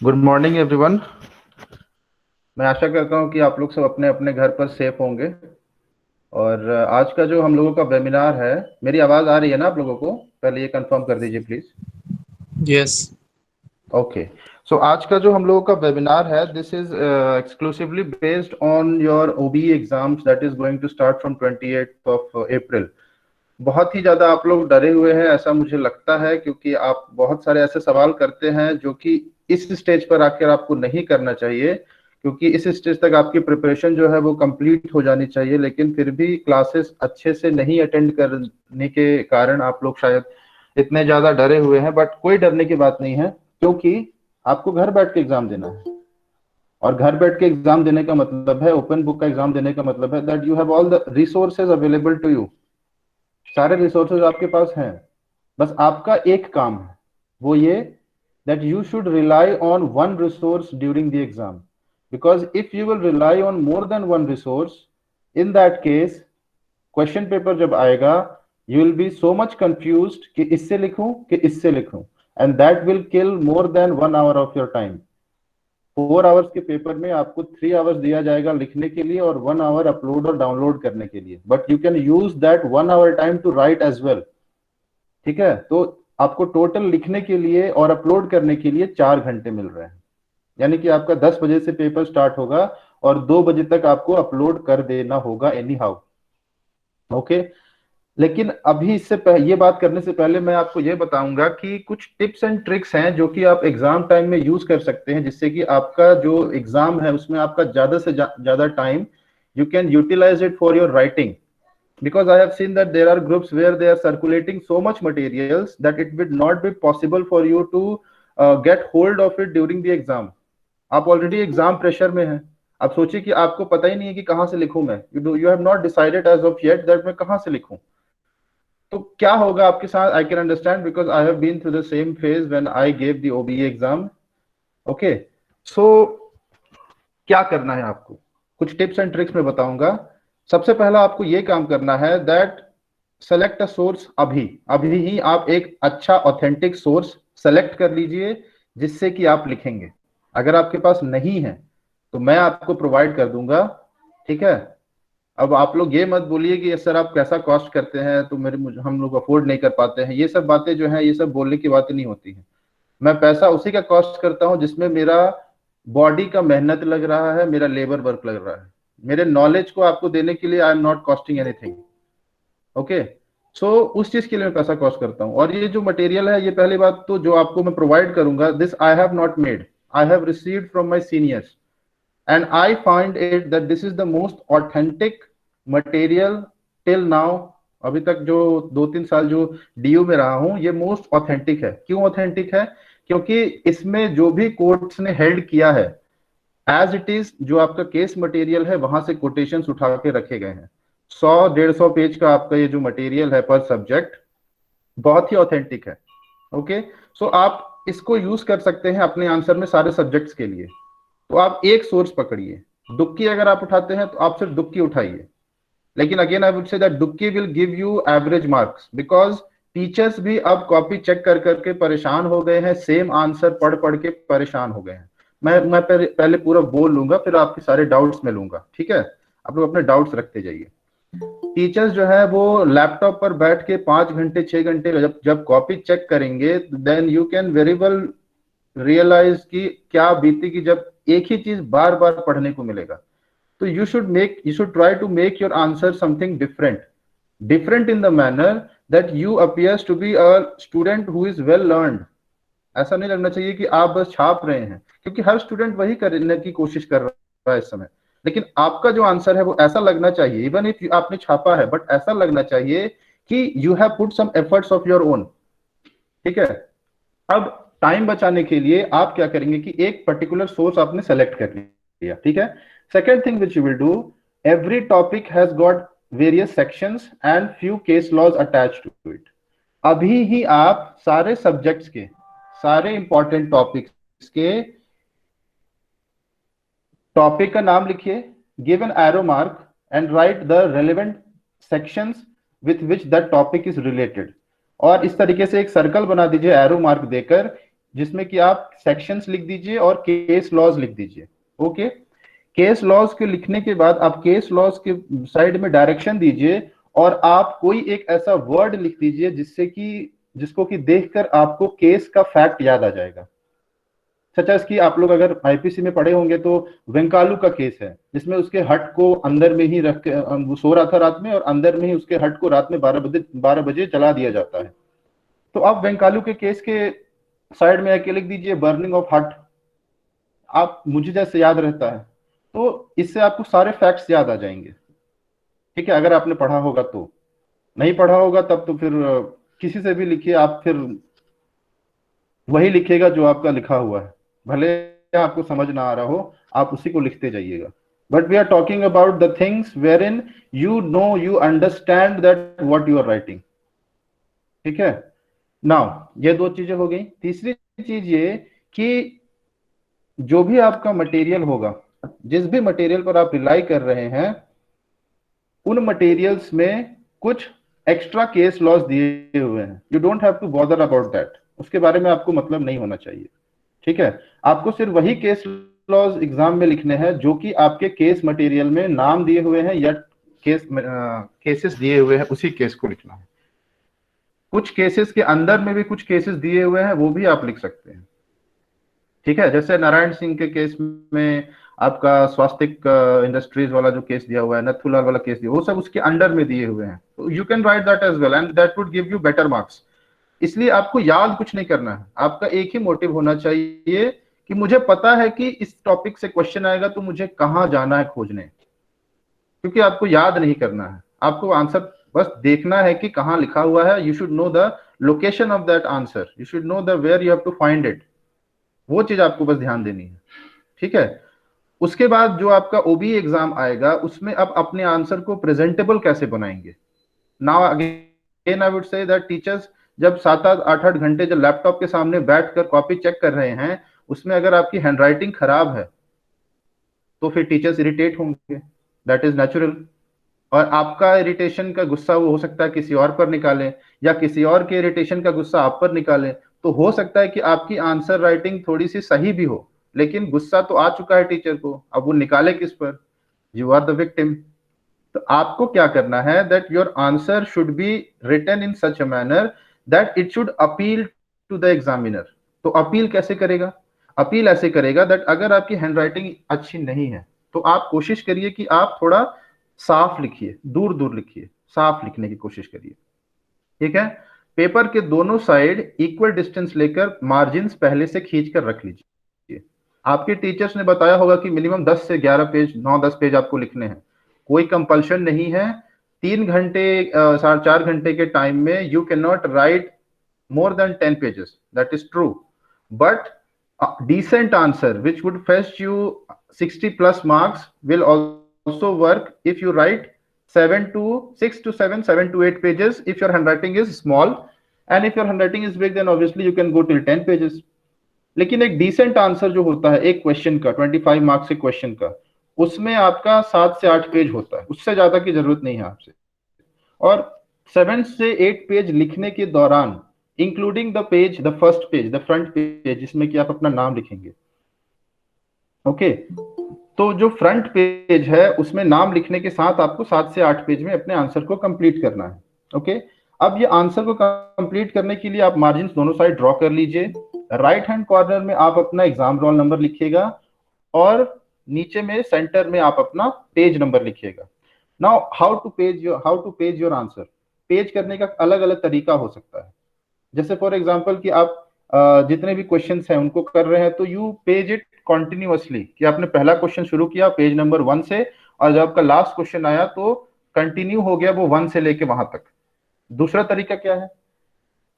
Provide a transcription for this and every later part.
Good morning everyone. मैं आशा करता हूं कि आप लोग सब अपने अपने घर पर सेफ होंगे। और आज का जो हम लोगों का वेबिनार है, मेरी आवाज़ आ रही है ना आप लोगों को? पहले ये कंफर्म कर दीजिए प्लीज़। यस। ओके। सो आज का जो हम लोगों का वेबिनार है, this is exclusively based on your OB exams that is going to start from 28th of April. बहुत ही ज़्यादा आप लोग डरे हुए हैं ऐसा मुझे लगता है, क्योंकि आप बहुत सारे ऐसे सवाल करते हैं जो कि इस स्टेज पर आकर आपको नहीं करना चाहिए, क्योंकि इस स्टेज तक आपकी प्रिपरेशन जो है वो कंप्लीट हो जानी चाहिए, लेकिन फिर भी क्लासेस अच्छे से नहीं अटेंड करने के कारण आप लोग शायद इतने ज़्यादा डरे हुए हैं। बट कोई डरने की बात नहीं है, क्योंकि आपको घर बैठ के एग्जाम देना है। और घर बैठ के एग्जाम देने का मतलब है, ओपन बुक का एग्जाम देने का मतलब है that you have all the resources available to you. सारे रिसोर्सेज आपके पास हैं। बस आपका एक काम है, वो ये that you should rely on one resource during the exam, because if you will rely on more than one resource, in that case question paper जब आएगा you will be so much confused कि इससे लिखूं कि इससे लिखूं, and that will kill more than 1 hour of your time। 4 hours के paper में आपको 3 आवर्स दिया जाएगा लिखने के लिए और 1 आवर अपलोड और डाउनलोड करने के लिए, but you can use that 1 hour time to write as well. ठीक है, तो आपको टोटल लिखने के लिए और अपलोड करने के लिए 4 घंटे मिल रहे हैं। यानी कि आपका 10 बजे से पेपर स्टार्ट होगा और 2 बजे तक आपको अपलोड कर देना होगा एनी हाउ। ओके। लेकिन अभी ये बात करने से पहले मैं आपको ये बताऊंगा कि कुछ टिप्स एंड ट्रिक्स हैं जो कि आप एग्जाम टाइम में यूज कर सकते हैं, जिससे कि आपका जो एग्जाम है उसमें आपका ज्यादा से ज्यादा time you can utilise it for your writing. Because I have seen that there are groups where they are circulating so much materials that it would not be possible for you to get hold of it during the exam। आप already exam pressure में हैं। आप सोचिए कि आपको पता ही नहीं है कि कहाँ से लिखूं मैं, you have not decided as of yet that मैं कहाँ से लिखूं। तो क्या होगा आपके साथ? I can understand because I have been through the same phase when I gave the OBA exam. Okay. So क्या करना है आपको, कुछ टिप्स एंड ट्रिक्स मैं बताऊंगा। सबसे पहला आपको ये काम करना है दैट सेलेक्ट अ सोर्स। अभी अभी ही आप एक अच्छा ऑथेंटिक सोर्स सेलेक्ट कर लीजिए जिससे कि आप लिखेंगे। अगर आपके पास नहीं है तो मैं आपको प्रोवाइड कर दूंगा। ठीक है। अब आप लोग ये मत बोलिए कि सर आप कैसा कॉस्ट करते हैं तो हम लोग अफोर्ड नहीं कर पाते हैं। ये सब बातें जो है ये सब बोलने की बातें नहीं होती है। मैं पैसा उसी का कॉस्ट करता हूं जिसमें मेरा बॉडी का मेहनत लग रहा है, मेरा लेबर वर्क लग रहा है। मेरे नॉलेज को आपको देने के लिए I am not costing anything. Okay. So उस चीज के लिए मैं पैसा कॉस्ट करता हूँ। और ये जो मटेरियल है, ये पहली बात तो जो आपको मैं प्रोवाइड करूंगा, this I have not made, I have received from my seniors and I find it that this is the most authentic material till now. अभी तक जो 2-3 साल जो डीयू में रहा हूं, ये मोस्ट ऑथेंटिक है। क्यों ऑथेंटिक है? क्योंकि इसमें जो भी कोर्ट्स ने हेल्ड किया है एज इट इज, जो आपका केस मटेरियल है वहां से कोटेशंस उठा के रखे गए हैं। 100-150 पेज का आपका ये जो मटेरियल है पर सब्जेक्ट, बहुत ही ऑथेंटिक है। ओके। सो आप इसको यूज कर सकते हैं अपने आंसर में सारे सब्जेक्ट्स के लिए। तो आप एक सोर्स पकड़िए। दुक्की अगर आप उठाते हैं तो आप सिर्फ दुक्की उठाइए, लेकिन again I would say that डुक्की will give you average marks, because teachers भी अब कॉपी चेक कर करके परेशान हो गए हैं, सेम आंसर पढ़ पढ़ के परेशान हो गए हैं। मैं पहले पूरा बोल लूंगा, फिर आपके सारे डाउट्स में लूंगा। ठीक है, आप लोग अपने डाउट्स रखते जाइए। टीचर्स जो है वो लैपटॉप पर बैठ के 5 घंटे 6 घंटे जब जब कॉपी चेक करेंगे, then you can very well realise कि क्या बीती की जब एक ही चीज बार बार पढ़ने को मिलेगा। तो you should try to make your answer something different in the manner that you appears to be a student who is well learned। ऐसा नहीं लगना चाहिए कि आप बस छाप रहे हैं, क्योंकि हर स्टूडेंट वही करने की कोशिश कर रहा है इस समय। लेकिन आपका जो आंसर है वो ऐसा लगना चाहिए, इवन इफ आपने छापा है, बट ऐसा लगना चाहिए कि you have put some efforts of your own. ठीक है। अब टाइम बचाने के लिए आप क्या करेंगे कि एक पर्टिकुलर सोर्स आपने सेलेक्ट कर लिया। ठीक है। Second thing which you will do, every topic has got various sections and few case laws attached to it. अभी ही आप सारे सब्जेक्ट्स के सारे इंपॉर्टेंट टॉपिक्स के टॉपिक का नाम लिखिए, give an arrow mark and right the relevant sections with which that topic is related. और इस तरीके से एक सर्कल बना दीजिए एरो मार्क देकर जिसमें कि आप सेक्शंस लिख दीजिए और केस लॉज लिख दीजिए। ओके, केस लॉज के लिखने के बाद आप केस लॉज के साइड में डायरेक्शन दीजिए और आप कोई एक ऐसा वर्ड लिख दीजिए जिससे कि जिसको कि देखकर आपको केस का फैक्ट याद आ जाएगा। सच एज कि आप लोग अगर आईपीसी में पढ़े होंगे तो वेंकालू का केस है, जिसमें उसके हट को अंदर में ही रख के वो सो रहा था रात में, और अंदर में ही उसके हट को रात में 12 बजे जला दिया जाता है। तो आप वेंकालू के केस के साइड में आके लिख दीजिए बर्निंग ऑफ हट। आप मुझे जैसे याद रहता है, तो इससे आपको सारे फैक्ट्स याद आ जाएंगे। ठीक है, अगर आपने पढ़ा होगा तो। नहीं पढ़ा होगा तब तो फिर किसी से भी लिखिए आप, फिर वही लिखेगा जो आपका लिखा हुआ है, भले आपको समझ ना आ रहा हो, आप उसी को लिखते जाइएगा। But we are talking about the things wherein you know, you understand that what you are writing. ठीक है, नाउ ये दो चीजें हो गई। तीसरी चीज ये कि जो भी आपका मटेरियल होगा, जिस भी मटेरियल पर आप रिलाई कर रहे हैं, उन मटेरियल्स में कुछ एक्स्ट्रा केस लॉज दिए हुए हैं। You don't have to bother about that, उसके बारे में आपको मतलब नहीं होना चाहिए। ठीक है, आपको सिर्फ वही केस लॉज एग्जाम में लिखने हैं जो कि आपके केस मटेरियल में नाम दिए हुए हैं या केसेस दिए हुए हैं, उसी केस को लिखना है। कुछ केसेस के अंदर में भी कुछ केसेस दिए हुए हैं, वो भी आप लिख सकते हैं। ठीक है, जैसे नारायण सिंह के केस में आपका स्वास्तिक इंडस्ट्रीज वाला जो केस दिया हुआ है, नथुलाल वाला केस दिया, वो सब उसके अंडर में दिए हुए हैं। तो you can write that as well and that would give you better marks. इसलिए आपको याद कुछ नहीं करना है, आपका एक ही मोटिव होना चाहिए कि मुझे पता है कि इस टॉपिक से क्वेश्चन आएगा तो मुझे कहाँ जाना है खोजने। क्योंकि आपको याद नहीं करना है, आपको आंसर बस देखना है कि कहाँ लिखा हुआ है। You should know the location of that answer, you should know the where you have to find it. वो चीज आपको बस ध्यान देनी है। ठीक है, उसके बाद जो आपका ओबी एग्जाम आएगा, उसमें आप अपने आंसर को प्रेजेंटेबल कैसे बनाएंगे। Now again I would say that teachers जब 7-8 घंटे जब लैपटॉप के सामने बैठकर कॉपी चेक कर रहे हैं, उसमें अगर आपकी हैंडराइटिंग खराब है तो फिर टीचर्स इरिटेट होंगे, दैट इज नेचुरल। और आपका इरिटेशन का गुस्सा वो हो सकता है किसी और पर निकालें, या किसी और के इरिटेशन का गुस्सा आप पर निकालें। तो हो सकता है कि आपकी आंसर राइटिंग थोड़ी सी सही भी हो, लेकिन गुस्सा तो आ चुका है टीचर को, अब वो निकाले किस पर। You are the victim. तो आपको क्या करना है, that your answer should be written in such a manner that it should appeal to the examiner. तो अपील कैसे करेगा, अपील ऐसे करेगा दैट अगर आपकी हैंडराइटिंग अच्छी नहीं है तो आप कोशिश करिए कि आप थोड़ा साफ लिखिए, दूर दूर लिखिए, साफ लिखने की कोशिश करिए। ठीक है, पेपर के दोनों साइड इक्वल डिस्टेंस लेकर मार्जिन पहले से खींच कर रख लीजिए। आपके टीचर्स ने बताया होगा कि मिनिमम 10 से 11 पेज, 9-10 पेज आपको लिखने हैं। कोई कंपल्शन नहीं है। 3 घंटे 4.5 घंटे के टाइम में you can not right more than 10 pages, that is true, but a decent answer which would fetch you 60 plus marks will also work if you write 6 to 7 to 8 pages if your handwriting is small, and if your handwriting is big then obviously you can go till 10 pages. लेकिन एक decent answer जो होता है एक question का, 25 marks के question का, उसमें आपका 7 से 8 पेज होता है, उससे ज्यादा की जरूरत नहीं है आपसे। और 7 से 8 पेज लिखने के दौरान, including the page, the first page, the front page, जिसमें कि आप अपना नाम लिखेंगे। ओके, तो जो फ्रंट पेज है उसमें नाम लिखने के साथ आपको 7 से 8 पेज में अपने आंसर को कंप्लीट करना है। ओके, अब ये आंसर को कंप्लीट करने के लिए आप मार्जिन दोनों साइड ड्रॉ कर लीजिए। राइट हैंड कॉर्नर में आप अपना एग्जाम रोल नंबर लिखिएगा और नीचे में सेंटर में आप अपना पेज नंबर लिखिएगा। Now how to page your answer. Page करने का अलग अलग तरीका हो सकता है। जैसे फॉर एग्जांपल कि आप जितने भी क्वेश्चंस हैं उनको कर रहे हैं तो यू पेज इट कॉन्टिन्यूअसली, कि आपने पहला क्वेश्चन शुरू किया पेज नंबर 1 से, और जब आपका लास्ट क्वेश्चन आया तो कंटिन्यू हो गया वो 1 से लेके वहां तक। दूसरा तरीका क्या है,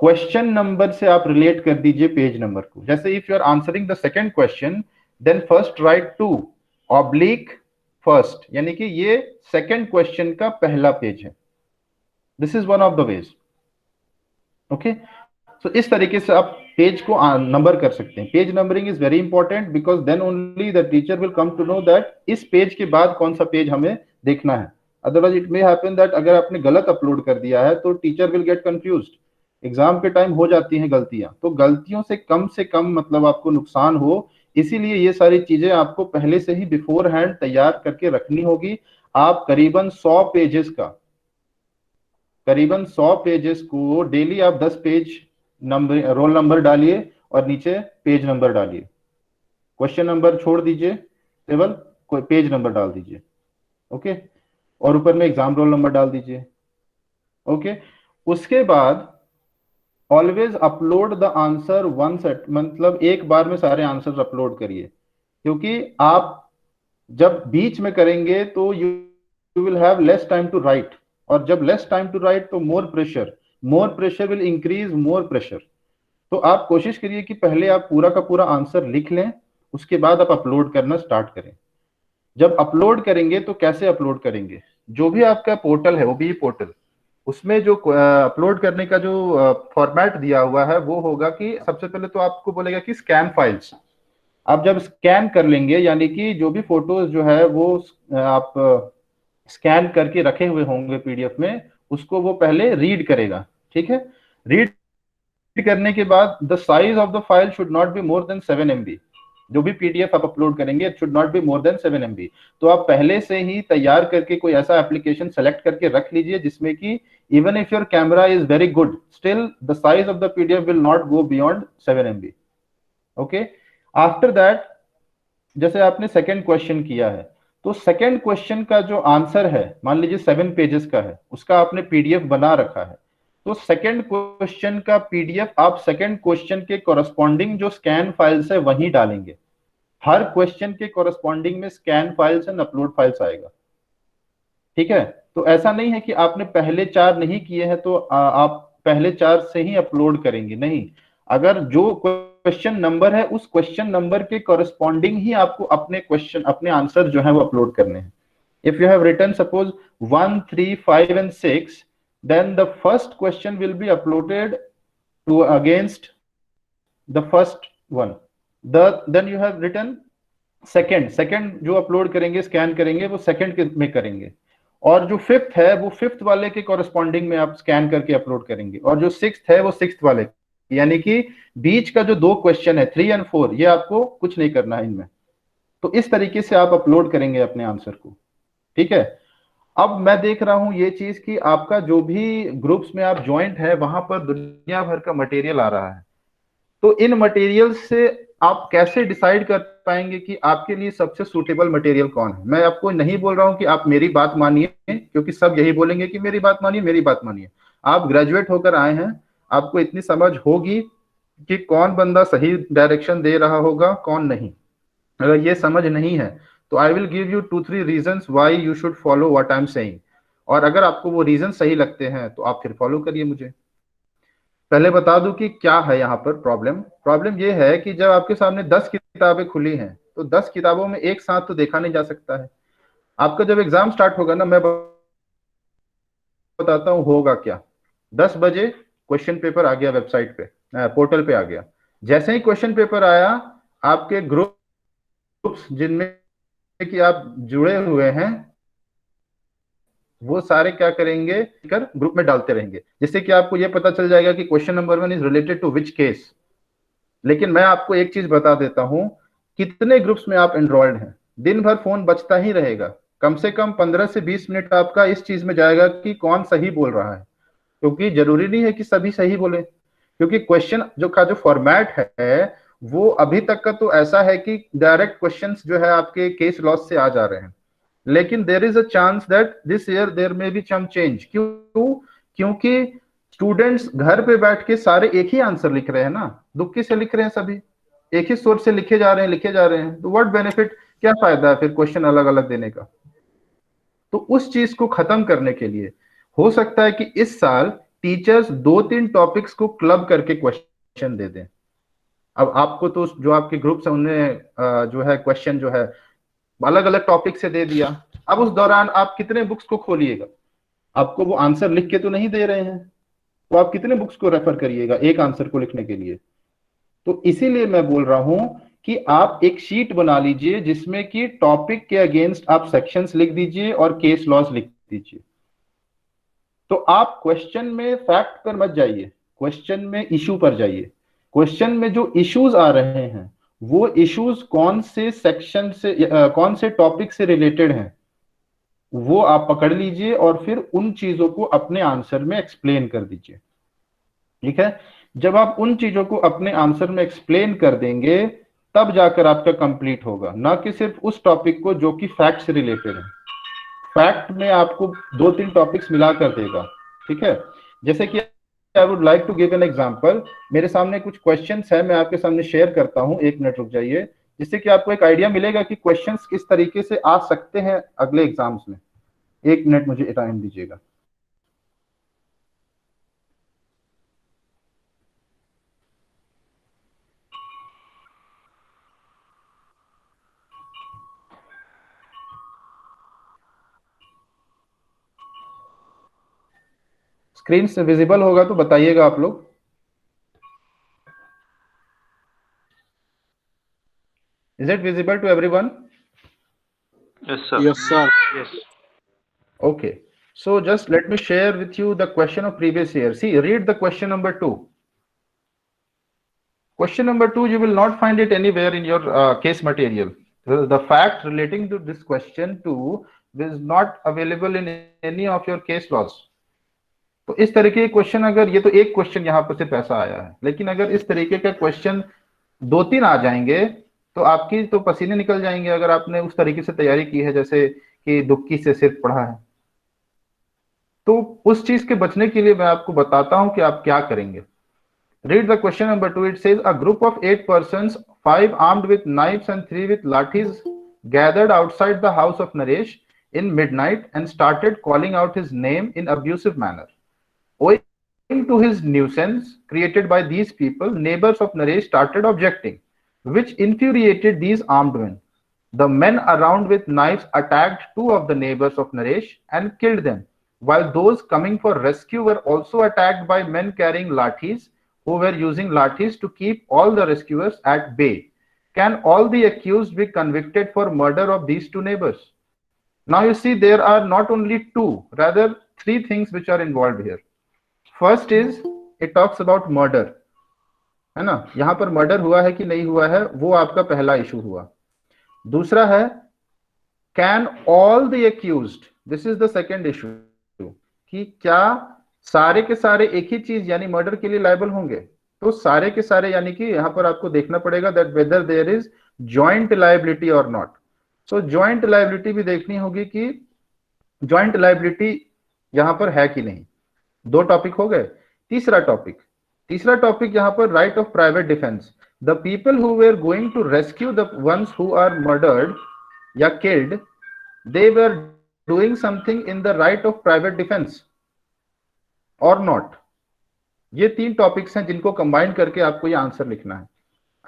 क्वेश्चन नंबर से आप रिलेट कर दीजिए पेज नंबर को। जैसे if you are answering the second question then first write 2 oblique first, यानी कि ये सेकंड क्वेश्चन का पहला पेज है। This is one of the ways. Okay, तो इस तरीके से आप पेज को नंबर कर सकते हैं। Page numbering is very important because then only the teacher will come to know that इस पेज के बाद कौन सा पेज हमें देखना है। Otherwise it may happen that अगर आपने गलत अपलोड कर दिया है तो teacher will get confused exam के टाइम हो जाती हैं गलतियां, तो गलतियों से कम मतलब आपको नुकसान हो, इसीलिए ये सारी चीजें आपको पहले से ही बिफोर हैंड तैयार करके रखनी होगी। आप करीबन 100 पेजेस को डेली आप 10 पेज नंबर रोल नंबर डालिए और नीचे पेज नंबर डालिए। क्वेश्चन नंबर छोड़ दीजिए, केवल कोई पेज नंबर डाल दीजिए। ओके, और ऊपर में एग्जाम रोल नंबर डाल दीजिए। ओके, उसके बाद always upload the answer one set, मतलब एक बार में सारे आंसर अपलोड करिए, क्योंकि आप जब बीच में करेंगे तो you will have less time to write, और जब लेस टाइम टू राइट तो more pressure will increase more pressure. तो आप कोशिश करिए कि पहले आप पूरा का पूरा आंसर लिख लें, उसके बाद आप अपलोड करना स्टार्ट करें। जब अपलोड करेंगे तो कैसे अपलोड करेंगे, जो भी आपका पोर्टल है ओबीई पोर्टल, उसमें जो अपलोड करने का जो फॉर्मेट दिया हुआ है वो होगा कि सबसे पहले तो आपको बोलेगा कि स्कैन फाइल्स। आप जब स्कैन कर लेंगे, यानी कि जो भी फोटोज जो है वो आप स्कैन करके रखे हुए होंगे पीडीएफ में, उसको वो पहले रीड करेगा। ठीक है, रीड करने के बाद the size of the file should not be more than 7 MB। जो भी पीडीएफ आप अपलोड करेंगे it should not be more than 7 MB। तो आप पहले से ही तैयार करके कोई ऐसा एप्लीकेशन सेलेक्ट करके रख लीजिए जिसमें कि even if your camera is very good, still the size of the PDF will not go beyond 7 MB। Okay, after that जैसे आपने सेकेंड क्वेश्चन किया है, तो सेकेंड क्वेश्चन का जो आंसर है, मान लीजिए 7 पेजेस का है, उसका आपने पीडीएफ बना रखा है, तो सेकेंड क्वेश्चन का पीडीएफ आप सेकेंड क्वेश्चन के कोरस्पॉन्डिंग जो स्कैन फाइल्स है वहीं डालेंगे। हर क्वेश्चन के कोरस्पॉन्डिंग में scan files and upload files आएगा। ठीक है, तो ऐसा नहीं है कि आपने पहले 4 नहीं किए हैं तो आप पहले 4 से ही अपलोड करेंगे, नहीं। अगर जो क्वेश्चन नंबर है उस क्वेश्चन नंबर के कोरस्पॉन्डिंग ही आपको अपने क्वेश्चन अपने आंसर जो है वो अपलोड करने हैं। If you have written suppose 1, 3, 5 and 6, then the first question will be uploaded to against the first one, then you have written second जो अपलोड करेंगे स्कैन करेंगे वो सेकंड में करेंगे, और जो फिफ्थ है वो फिफ्थ वाले के कॉरेस्पॉन्डिंग में आप स्कैन करके अपलोड करेंगे, और जो सिक्स्थ है वो सिक्स्थ वाले, यानी कि बीच का जो 2 क्वेश्चन है 3 और 4 ये आपको कुछ नहीं करना है इनमें। तो इस तरीके से आप अपलोड करेंगे अपने आंसर को। ठीक है, अब मैं देख रहा हूं ये चीज कि आपका जो भी ग्रुप्स में आप ज्वाइंट है वहां पर दुनिया भर का मटेरियल आ रहा है, तो इन मटेरियल से आप कैसे डिसाइड कर पाएंगे कि आपके लिए सबसे सूटेबल मटेरियल कौन है। मैं आपको नहीं बोल रहा हूं कि आप मेरी बात मानिए, क्योंकि सब यही बोलेंगे कि मेरी बात मानिए मेरी बात मानिए। आप ग्रेजुएट होकर आए हैं, आपको इतनी समझ होगी कि कौन बंदा सही डायरेक्शन दे रहा होगा कौन नहीं। अगर ये समझ नहीं है तो आई will give you 2-3 reasons why you should follow what I am saying, और अगर आपको वो रीजन सही लगते हैं तो आप फिर फॉलो करिए मुझे। पहले बता दूं कि क्या है यहाँ पर प्रॉब्लम। प्रॉब्लम ये है कि जब आपके सामने 10 किताबें खुली हैं तो 10 किताबों में एक साथ तो देखा नहीं जा सकता है। आपका जब एग्जाम स्टार्ट होगा ना, मैं बताता हूँ होगा क्या। 10 बजे क्वेश्चन पेपर आ गया वेबसाइट पे, पोर्टल पे आ गया। जैसे ही क्वेश्चन पेपर आया, आपके ग्रुप्स जिनमें कि आप जुड़े हुए हैं वो सारे क्या करेंगे, कर ग्रुप में डालते रहेंगे, जिससे कि आपको ये पता चल जाएगा कि question number 1 is related to which case. लेकिन मैं आपको एक चीज बता देता हूं, कितने ग्रुप्स में आप एनरोल्ड हैं, दिन भर फोन बजता ही रहेगा। कम से कम 15 से 20 मिनट आपका इस चीज में जाएगा कि कौन सही बोल रहा है, क्योंकि जरूरी नहीं है कि सभी सही बोले, क्योंकि क्वेश्चन जो फॉर्मेट है वो अभी तक का तो ऐसा है कि डायरेक्ट क्वेश्चंस जो है आपके केस लॉस से आ जा रहे हैं। लेकिन there is a chance that this year there में बी सम चेंज। क्यों? क्योंकि स्टूडेंट्स घर पे बैठ के सारे एक ही आंसर लिख रहे हैं ना, दुक्की से लिख रहे हैं, सभी एक ही सोर्स से लिखे जा रहे हैं, तो व्हाट बेनिफिट, क्या फायदा है फिर क्वेश्चन अलग अलग देने का। तो उस चीज को खत्म करने के लिए हो सकता है कि इस साल टीचर्स 2-3 टॉपिक्स को क्लब करके क्वेश्चन दे दें। अब आपको तो जो आपके ग्रुप्स है उनमें जो है क्वेश्चन जो है अलग अलग टॉपिक से दे दिया। अब उस दौरान आप कितने बुक्स को खोलिएगा, आपको वो आंसर लिख के तो नहीं दे रहे हैं, तो आप कितने बुक्स को रेफर करिएगा एक आंसर को लिखने के लिए। तो इसीलिए मैं बोल रहा हूं कि आप एक शीट बना लीजिए जिसमें कि टॉपिक के अगेंस्ट आप सेक्शंस लिख दीजिए और केस लॉस लिख दीजिए। तो आप क्वेश्चन में फैक्ट पर मत जाइए, क्वेश्चन में इशू पर जाइए। क्वेश्चन में जो इश्यूज आ रहे हैं वो इश्यूज कौन से सेक्शन से कौन से टॉपिक से रिलेटेड हैं, वो आप पकड़ लीजिए और फिर उन चीजों को अपने आंसर में एक्सप्लेन कर दीजिए। ठीक है, जब आप उन चीजों को अपने आंसर में एक्सप्लेन कर देंगे तब जाकर आपका कंप्लीट होगा, ना कि सिर्फ उस टॉपिक को जो कि फैक्ट से रिलेटेड है। फैक्ट में आपको दो तीन टॉपिक्स मिला कर देगा। ठीक है, जैसे कि I would like to give an example. मेरे सामने कुछ क्वेश्चंस है, मैं आपके सामने शेयर करता हूं, एक मिनट रुक जाइए, जिससे कि आपको एक आइडिया मिलेगा कि क्वेश्चंस किस तरीके से आ सकते हैं अगले एग्जाम्स में। एक मिनट मुझे टाइम दीजिएगा। स्क्रीन से विजिबल होगा तो बताइएगा आप लोग। Is it visible to everyone? Yes, sir. Yes, sir. Yes. Okay, so just let me share with you the question of previous year. See, read the question number 2. Question number 2, you will not find it anywhere in your case material. The fact relating to this question 2 is not available in any of your case laws. तो इस तरीके के question, अगर ये तो एक question यहाँ पर सिर्फ ऐसा आया है, लेकिन अगर इस तरीके का क्वेश्चन दो तीन आ जाएंगे तो आपकी तो पसीने निकल जाएंगे, अगर आपने उस तरीके से तैयारी की है जैसे कि दुक्की से सिर्फ पढ़ा है। तो उस चीज के बचने के लिए मैं आपको बताता हूं कि आप क्या करेंगे। Read the question number 2. It says a group of 8 persons, 5 armed with knives and 3 with lathis, gathered outside the house of Naresh in midnight and started calling out his name in abusive manner. Owing to his nuisance created by these people, neighbors of Naresh started objecting, which infuriated these armed men. The men around with knives attacked 2 of the neighbors of Naresh and killed them, while those coming for rescue were also attacked by men carrying lathis, who were using lathis to keep all the rescuers at bay. Can all the accused be convicted for murder of these 2 neighbors? Now you see there are not only 2, rather 3 things which are involved here. First is it talks about murder, है ना, यहां पर murder हुआ है कि नहीं हुआ है वो आपका पहला इशू हुआ। दूसरा है can all the accused, this is the second issue, कि क्या सारे के सारे एक ही चीज यानी मर्डर के लिए लायबल होंगे। तो सारे के सारे यानी कि यहां पर आपको देखना पड़ेगा that whether there is joint liability और नॉट। सो जॉइंट लायबिलिटी भी देखनी होगी कि जॉइंट लायबिलिटी यहां पर है कि नहीं। 2 टॉपिक हो गए। तीसरा टॉपिक यहां पर right of private defence. The people who were going to rescue the ones who are murdered या killed, they were doing something in the right of private defence और नॉट। ये 3 टॉपिक्स हैं जिनको कंबाइन करके आपको ये आंसर लिखना है।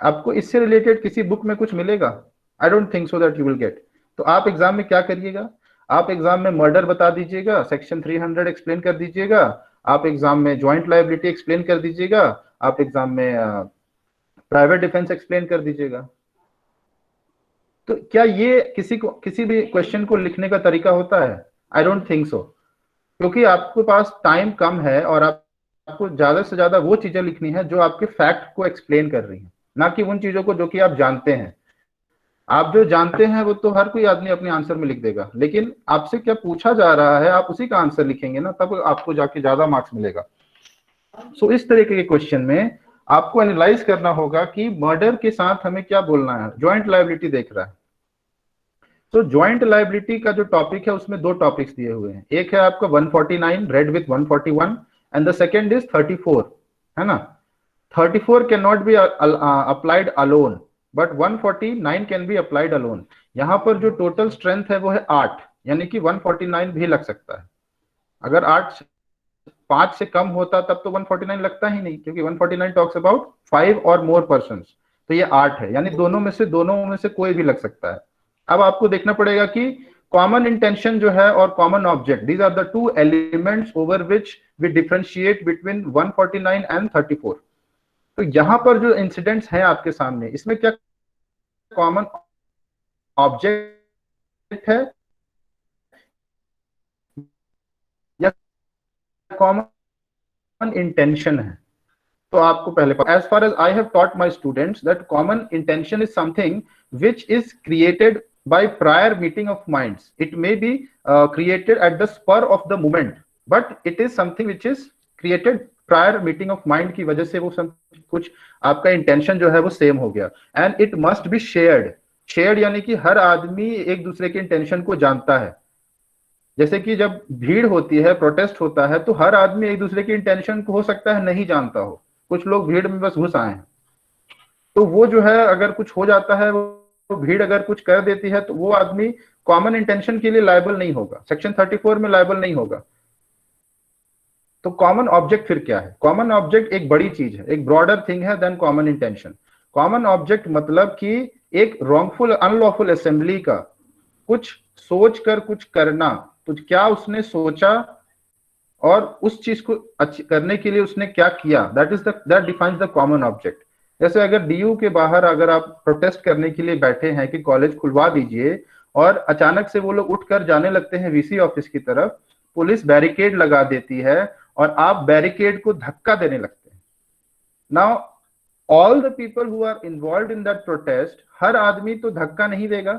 आपको इससे रिलेटेड किसी बुक में कुछ मिलेगा? I don't think so that you will gate. तो आप एग्जाम में क्या करिएगा, आप एग्जाम में मर्डर बता दीजिएगा, सेक्शन 300 एक्सप्लेन कर दीजिएगा, आप एग्जाम में जॉइंट लायबिलिटी एक्सप्लेन कर दीजिएगा, आप एग्जाम में प्राइवेट डिफेंस एक्सप्लेन कर दीजिएगा। तो क्या ये किसी भी क्वेश्चन को लिखने का तरीका होता है? आई डोंट थिंक सो, क्योंकि आपके पास टाइम कम है और आपको ज्यादा से ज्यादा वो चीजें लिखनी है जो आपके फैक्ट को एक्सप्लेन कर रही हैं, ना कि उन चीजों को जो कि आप जानते हैं। आप जो जानते हैं वो तो हर कोई आदमी अपने आंसर में लिख देगा, लेकिन आपसे क्या पूछा जा रहा है आप उसी का आंसर लिखेंगे ना, तब आपको जाके ज्यादा मार्क्स मिलेगा। सो इस तरीके के क्वेश्चन में आपको एनालाइज करना होगा कि मर्डर के साथ हमें क्या बोलना है। जॉइंट लायबिलिटी देख रहा है, तो जॉइंट लायबिलिटी का जो टॉपिक है उसमें 2 टॉपिक्स दिए हुए हैं। एक है आपका 149 red with 141 and the second is 34, है ना। 34 can not be applied alone but 149 can be applied alone. यहां पर जो टोटल स्ट्रेंथ है वो है 8, यानी कि 149 भी लग सकता है। अगर 5 से कम होता तब तो 149 लगता ही नहीं, क्योंकि 149 टॉक्स अबाउट 5 और मोर पर्संस, तो ये 8 है, यानी दोनों में से कोई भी लग सकता है। अब आपको देखना पड़ेगा कि कॉमन इंटेंशन जो है और common object, these are the 2 elements over which we differentiate between 149 and 34। तो यहां पर जो इंसिडेंट्स हैं आपके सामने, इसमें क्या कॉमन ऑब्जेक्ट है या कॉमन इंटेंशन है? तो आपको पहले as far as I have taught my students that common intention is something which is created by prior meeting of minds. It may be created at the spur of the moment, but it is something which is created prior meeting of mind की वजह से वो सब कुछ आपका intention जो है वो सेम हो गया. And it must be shared यानी कि हर आदमी एक दूसरे के इंटेंशन को जानता है. जैसे कि जब भीड़ होती है, प्रोटेस्ट होता है, तो हर आदमी एक दूसरे के इंटेंशन को हो सकता है नहीं जानता हो. कुछ लोग भीड़ में बस घुस आए हैं, तो वो जो है अगर कुछ हो जाता है, तो भीड़ अगर कुछ कर देती है, तो वो आदमी कॉमन इंटेंशन के लिए लायबल नहीं होगा, सेक्शन 34 में लायबल नहीं होगा. तो कॉमन ऑब्जेक्ट फिर क्या है? कॉमन ऑब्जेक्ट एक बड़ी चीज है, एक ब्रॉडर थिंग है then common intention. Common object मतलब कि एक रॉन्गफुल अनलॉफुल असेंबली का कुछ सोच कर कुछ करना, तो क्या उसने सोचा और उस चीज को करने के लिए उसने क्या किया, that defines the common object. जैसे अगर डीयू के बाहर अगर आप प्रोटेस्ट करने के लिए बैठे हैं कि कॉलेज खुलवा दीजिए, और अचानक से वो लोग उठकर जाने लगते हैं वीसी ऑफिस की तरफ, पुलिस बैरिकेड लगा देती है और आप बैरिकेड को धक्का देने लगते हैं. Now all the people who are involved in that protest, हर आदमी तो धक्का नहीं देगा.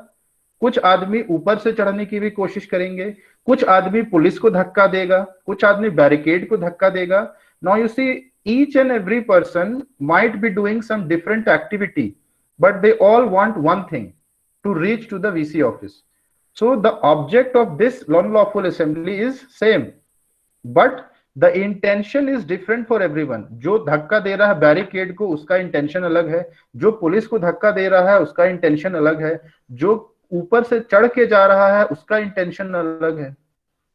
कुछ आदमी ऊपर से चढ़ने की भी कोशिश करेंगे, कुछ आदमी पुलिस को धक्का देगा, कुछ आदमी बैरिकेड को धक्का देगा. Now you see, each and every person might be doing some different activity, but they all want one thing, to reach to the VC office. So the object of this non-lawful assembly is same, but the intention is different for everyone. जो धक्का दे रहा है barricade को, उसका intention अलग है. जो police को धक्का दे रहा है, उसका इंटेंशन अलग है. जो ऊपर से चढ़ के जा रहा है, उसका इंटेंशन अलग है.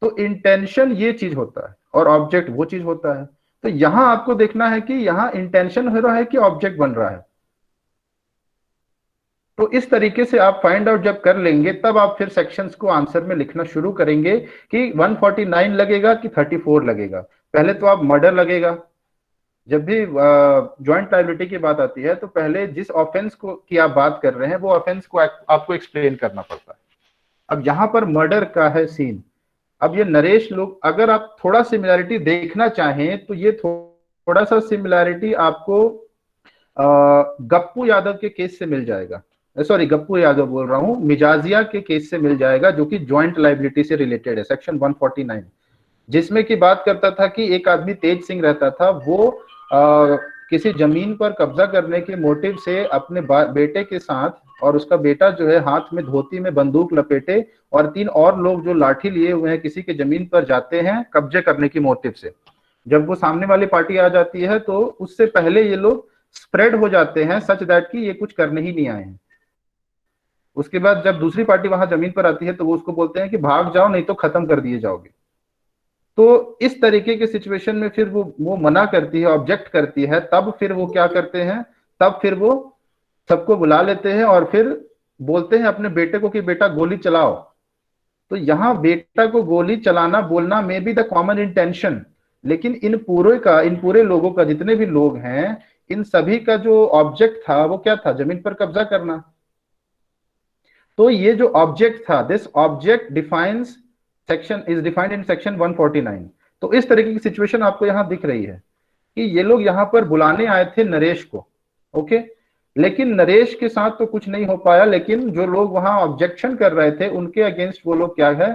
तो इंटेंशन ये चीज होता है और ऑब्जेक्ट वो चीज होता है. तो यहां आपको देखना है कि यहां इंटेंशन हो रहा है कि ऑब्जेक्ट बन रहा है. तो इस तरीके से आप फाइंड आउट जब कर लेंगे, तब आप फिर सेक्शंस को आंसर में लिखना शुरू करेंगे कि 149 लगेगा कि 34 लगेगा. पहले तो आप मर्डर लगेगा. जब भी जॉइंट लायबिलिटी की बात आती है, तो पहले जिस ऑफेंस को की आप बात कर रहे हैं, वो ऑफेंस को आपको एक्सप्लेन करना पड़ता है. अब यहां पर मर्डर का है सीन. अब ये नरेश लोग, अगर आप थोड़ा सिमिलैरिटी देखना चाहें, तो ये थोड़ा सा सिमिलैरिटी आपको गप्पू यादव के केस से मिल जाएगा. सॉरी, गप्पू यादव बोल रहा हूं, मिजाजिया के केस से मिल जाएगा, जो कि जॉइंट लायबिलिटी से रिलेटेड है, सेक्शन 149, जिसमें की बात करता था कि एक आदमी तेज सिंह रहता था, वो किसी जमीन पर कब्जा करने के मोटिव से अपने बेटे के साथ, और उसका बेटा जो है हाथ में धोती में बंदूक लपेटे, और 3 और लोग जो लाठी लिए हुए हैं किसी के जमीन पर जाते हैं कब्जे करने की मोटिव से. जब वो सामने वाली पार्टी आ जाती है, तो उससे पहले ये लोग स्प्रेड हो जाते हैं सच दैट कि ये कुछ करने ही नहीं आए हैं. उसके बाद जब दूसरी पार्टी वहां जमीन पर आती है, तो वो उसको बोलते हैं कि भाग जाओ, नहीं तो खत्म कर दिए जाओगे. तो इस तरीके के सिचुएशन में फिर वो मना करती है, ऑब्जेक्ट करती है. तब फिर वो क्या करते हैं, तब फिर वो सबको बुला लेते हैं और फिर बोलते हैं अपने बेटे को कि बेटा गोली चलाओ. तो यहाँ बेटा को गोली चलाना बोलना may be the common intention, लेकिन इन पूरे लोगों का, जितने भी लोग हैं, इन सभी का जो ऑब्जेक्ट था वो क्या था? जमीन पर कब्जा करना. तो ये जो ऑब्जेक्ट था, this object defines section is defined in section 149. तो इस तरीके की सिचुएशन आपको यहाँ दिख रही है कि ये लोग यहाँ पर बुलाने आए थे नरेश को, ओके, लेकिन नरेश के साथ तो कुछ नहीं हो पाया. लेकिन जो लोग वहां ऑब्जेक्शन कर रहे थे, उनके अगेंस्ट वो लोग क्या है,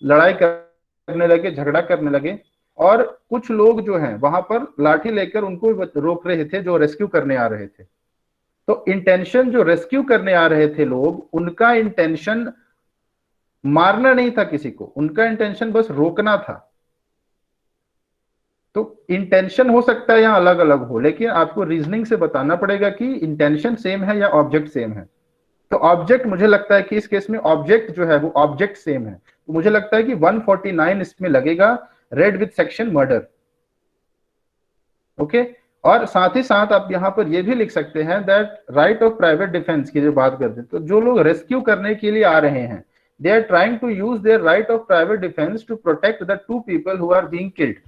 लड़ाई करने लगे, झगड़ा करने लगे. और कुछ लोग जो हैं वहां पर लाठी लेकर उनको रोक रहे थे, जो रेस्क्यू करने आ रहे थे. तो इंटेंशन, जो रेस्क्यू करने आ रहे थे लोग, उनका इंटेंशन मारना नहीं था किसी को, उनका इंटेंशन बस रोकना था. तो इंटेंशन हो सकता है यहाँ अलग अलग हो, लेकिन आपको रीजनिंग से बताना पड़ेगा कि इंटेंशन सेम है या ऑब्जेक्ट सेम है. तो ऑब्जेक्ट, मुझे लगता है कि इस केस में ऑब्जेक्ट जो है वो ऑब्जेक्ट सेम है. तो मुझे लगता है कि 149 इसमें लगेगा, red with section murder. Okay. और साथ ही साथ आप यहाँ पर ये भी लिख सकते हैं that right of private defence की जो बात करते हैं, तो जो लोग रेस्क्यू करने के लिए आ रहे हैं, they are trying to use their right of private defense to protect the 2 people who are being killed,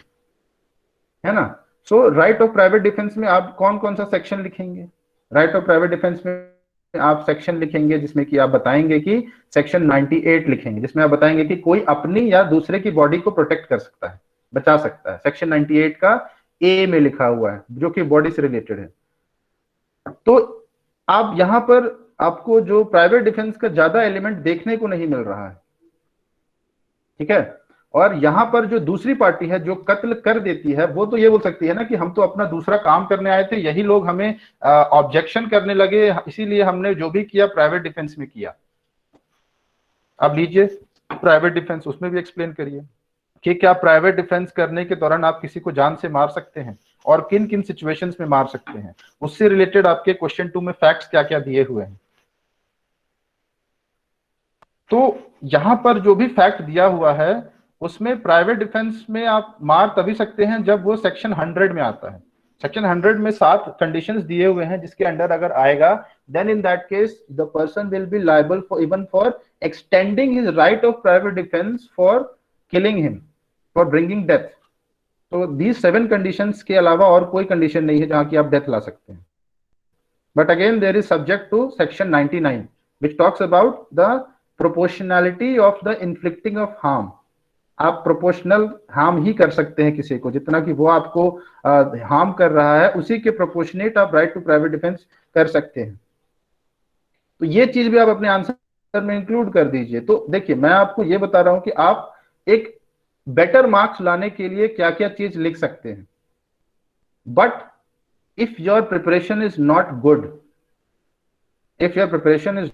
है ना. सो राइट ऑफ प्राइवेट डिफेंस में आप कौन कौन सा सेक्शन लिखेंगे? राइट ऑफ प्राइवेट डिफेंस में आप सेक्शन लिखेंगे जिसमें कि आप बताएंगे कि सेक्शन 98 लिखेंगे, जिसमें आप बताएंगे कि कोई अपनी या दूसरे की बॉडी को प्रोटेक्ट कर सकता है, बचा सकता है. सेक्शन 98 का ए में लिखा हुआ है जो कि बॉडी से रिलेटेड है। तो आप यहां पर आपको जो प्राइवेट डिफेंस का ज्यादा एलिमेंट देखने को नहीं मिल रहा है, ठीक है। और यहां पर जो दूसरी पार्टी है जो कत्ल कर देती है, वो तो ये बोल सकती है ना कि हम तो अपना दूसरा काम करने आए थे, यही लोग हमें ऑब्जेक्शन करने लगे, इसीलिए हमने जो भी किया प्राइवेट डिफेंस में किया। अब लीजिए प्राइवेट डिफेंस, उसमें भी एक्सप्लेन करिए कि क्या प्राइवेट डिफेंस करने के दौरान आप किसी को जान से मार सकते हैं और किन किन सिचुएशंस में मार सकते हैं। उससे रिलेटेड आपके क्वेश्चन 2 में फैक्ट्स क्या क्या दिए हुए हैं। तो यहां पर जो भी फैक्ट दिया हुआ है उसमें प्राइवेट डिफेंस में आप मार तभी सकते हैं जब वो सेक्शन 100 में आता है। सेक्शन 100 में 7 कंडीशंस दिए हुए हैं जिसके अंडर अगर आएगा, then in that case the person will be liable for even for extending his right of private defence for killing him, for bringing death. तो दीज 7 कंडीशंस के अलावा और कोई कंडीशन नहीं है जहां की आप डेथ ला सकते हैं। But again there is subject to section 99 which talks about the proportionality of the inflicting of harm। आप प्रोपोर्शनल हार्म ही कर सकते हैं किसी को, जितना कि वो आपको हार्म कर रहा है उसी के प्रोपोर्शनेट आप राइट टू प्राइवेट डिफेंस कर सकते हैं। तो ये चीज भी आप अपने आंसर में इंक्लूड कर दीजिए। तो देखिए मैं आपको ये बता रहा हूं कि आप एक बेटर मार्क्स लाने के लिए क्या क्या चीज लिख सकते हैं। But if your preparation is not good, if your preparation is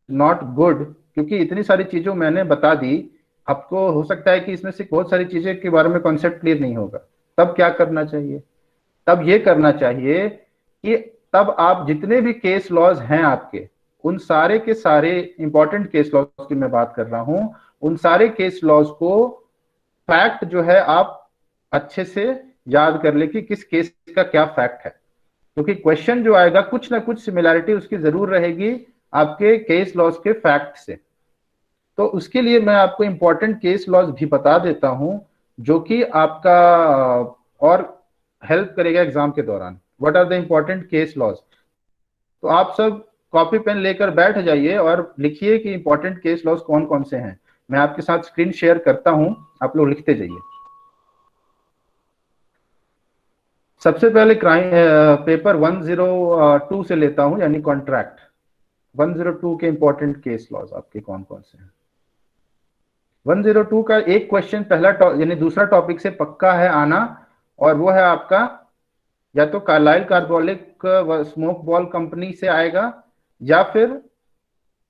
not good, क्योंकि इतनी सारी चीजों मैंने बता दी, आपको हो सकता है कि इसमें से बहुत सारी चीजें के बारे में कॉन्सेप्ट क्लियर नहीं होगा। तब क्या करना चाहिए? तब ये करना चाहिए कि तब आप जितने भी केस लॉज हैं आपके, उन सारे के सारे इंपॉर्टेंट केस लॉज की मैं बात कर रहा हूं, उन सारे केस लॉज को फैक्ट जो है आप अच्छे से याद कर ले कि किस केस का क्या फैक्ट है, क्योंकि क्वेश्चन जो आएगा कुछ ना कुछ सिमिलैरिटी उसकी जरूर रहेगी आपके केस लॉज के फैक्ट से। तो उसके लिए मैं आपको इंपॉर्टेंट केस लॉज भी बता देता हूं जो कि आपका और हेल्प करेगा एग्जाम के दौरान। What are the important case laws? तो आप सब कॉपी पेन लेकर बैठ जाइए और लिखिए कि इंपॉर्टेंट केस लॉज कौन कौन से हैं। मैं आपके साथ स्क्रीन शेयर करता हूं, आप लोग लिखते जाइए। सबसे पहले क्राइम पेपर 102 से लेता हूं, यानी कॉन्ट्रैक्ट 102 के इंपॉर्टेंट केस लॉज आपके कौन कौन से हैं। 102 का एक क्वेश्चन पहला यानी दूसरा टॉपिक से पक्का है आना, और वो है आपका या तो Carlill Carbolic Smoke Ball Company से आएगा या फिर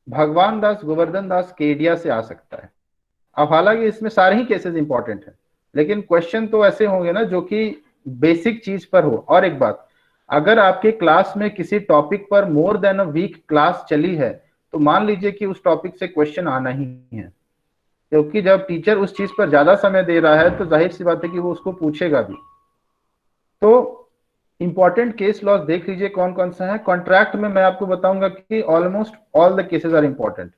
भगवान दास गोवर्धन दास केडिया से आ सकता है। अब हालांकि इसमें सारे ही केसेस इंपॉर्टेंट हैं, लेकिन क्वेश्चन तो ऐसे होंगे ना जो कि बेसिक चीज पर हो। और एक बात, अगर आपके क्लास में किसी टॉपिक पर more than a week class चली है तो मान लीजिए कि उस टॉपिक से क्वेश्चन आना ही है, क्योंकि जब टीचर उस चीज पर ज्यादा समय दे रहा है तो जाहिर सी बात है कि वो उसको पूछेगा भी। तो इंपॉर्टेंट केस लॉज देख लीजिए कौन कौन सा है। कॉन्ट्रैक्ट में मैं आपको बताऊंगा कि almost all the cases are important.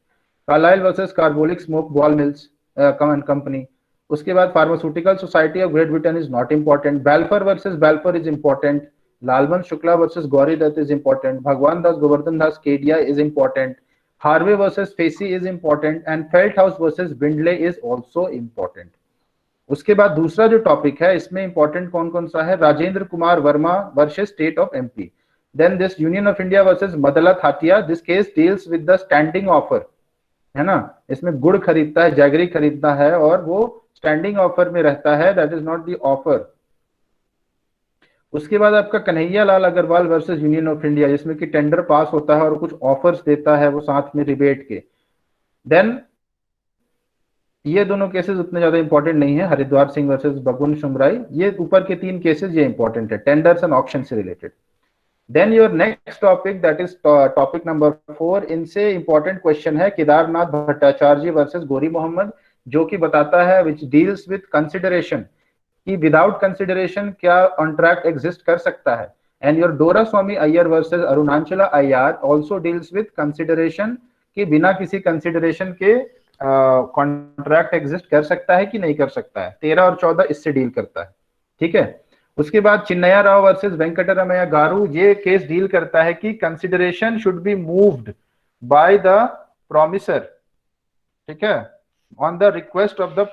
Carlill versus Carbolic Smoke Ball Mills company, उसके बाद pharmaceutical society of Great Britain is not important, Balfour versus Balfour is important, Lalman Shukla versus Gauri Dutt is important, Bhagwan Das Goverdhan Das Kedia is important, Harvey versus Facey is important, and Felthouse versus Bindley is also important. उसके बाद दूसरा जो topic है इसमें important कौन कौन सा है, Rajendra Kumar Verma versus State of MP, then this Union of India versus Maddala Thathiah, this case deals with the standing offer, है ना। इसमें गुड़ खरीदता है, जैगरी खरीदता है और वो स्टैंडिंग ऑफर में रहता है, that is not the offer. उसके बाद आपका Kanhaiya Lal Agarwal versus Union of India, जिसमें कि टेंडर पास होता है और कुछ ऑफर्स देता है वो साथ में रिबेट के। देन ये दोनों केसेस उतने ज्यादा इंपॉर्टेंट नहीं है, हरिद्वार सिंह वर्सेस बगुन शुमराई, ये ऊपर के 3 केसेस ये इंपॉर्टेंट है, टेंडर्स एंड ऑक्शन से रिलेटेड। Then your next topic that is topic number 4, इनसे इंपॉर्टेंट क्वेश्चन है केदारनाथ भट्टाचार्य वर्सेस गोरी मोहम्मद, जो कि बताता है विच डील्स विद कंसिडरेशन, कि विदाउट कंसिडरेशन क्या कॉन्ट्रैक्ट एग्जिस्ट कर सकता है। And your Doraswami Iyer versus Arunachala Iyer also deals with consideration, कि बिना किसी कंसिडरेशन के कॉन्ट्रैक्ट एग्जिस्ट कर सकता है कि नहीं कर सकता है। 13 और 14 इससे डील करता है, ठीक है। उसके बाद चिन्नैया राव वर्सेस वेंकटरमैया गारू, ये केस डील करता है कि consideration should be moved by the promiser, ठीक है, on the request of the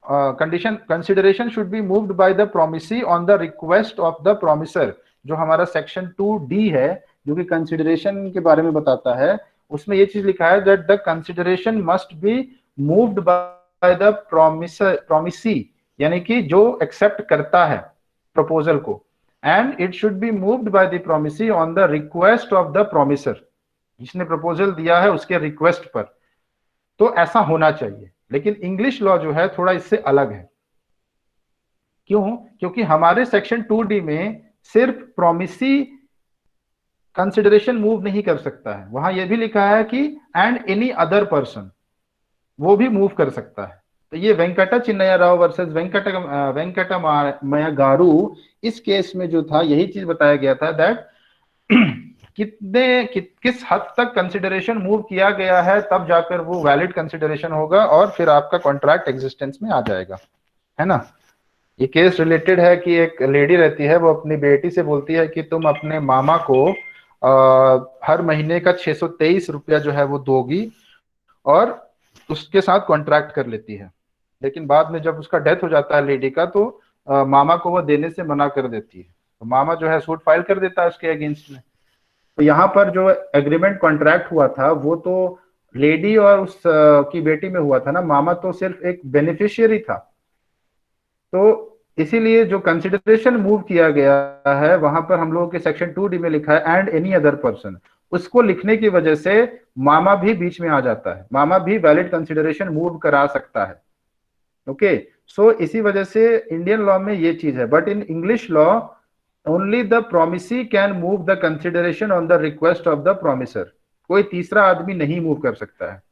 condition consideration should be moved by the promisee on the request of the promisor. जो हमारा सेक्शन 2D है जो कि कंसिडरेशन के बारे में बताता है, उसमें ये चीज लिखा है that the consideration must be moved by the promisee, यानी कि जो एक्सेप्ट करता है प्रपोजल को, and it should be moved by the promisee on the request of the promisor, जिसने प्रपोजल दिया है उसके रिक्वेस्ट पर। तो ऐसा होना चाहिए। लेकिन इंग्लिश लॉ जो है थोड़ा इससे अलग है। क्यों? क्योंकि हमारे सेक्शन 2D में सिर्फ प्रोमिसी कंसिडरेशन मूव नहीं कर सकता है, वहां यह भी लिखा है कि एंड एनी अदर पर्सन, वो भी मूव कर सकता है। तो ये वेंकटा चिन्नया राव वर्सेस वेंकटमया गारू, इस केस में जो था यही चीज बताया गया था दैट किस हद तक कंसिडरेशन मूव किया गया है तब जाकर वो वैलिड कंसिडरेशन होगा और फिर आपका कॉन्ट्रैक्ट एग्जिस्टेंस में आ जाएगा, है ना। ये केस रिलेटेड है कि एक लेडी रहती है, वो अपनी बेटी से बोलती है कि तुम अपने मामा को हर महीने का 623 रुपया जो है वो दोगी, और उसके साथ कॉन्ट्रैक्ट कर लेती है। लेकिन बाद में जब उसका डेथ हो जाता है लेडी का, तो मामा को वो देने से मना कर देती है। तो मामा जो है सूट फाइल कर देता है उसके अगेंस्ट में। तो यहाँ पर जो एग्रीमेंट कॉन्ट्रैक्ट हुआ था वो तो लेडी और उस की बेटी में हुआ था ना, मामा तो सिर्फ एक बेनिफिशियरी था। तो इसीलिए जो कंसिडरेशन मूव किया गया है वहां पर हम लोगों के सेक्शन 2D में लिखा है एंड एनी अदर पर्सन, उसको लिखने की वजह से मामा भी बीच में आ जाता है, मामा भी वैलिड कंसिडरेशन मूव करा सकता है। ओके, सो इसी वजह से इंडियन लॉ में ये चीज है। But in English law only the promisee can move the consideration on the request of the promisor, कोई तीसरा आदमी नहीं मूव कर सकता है।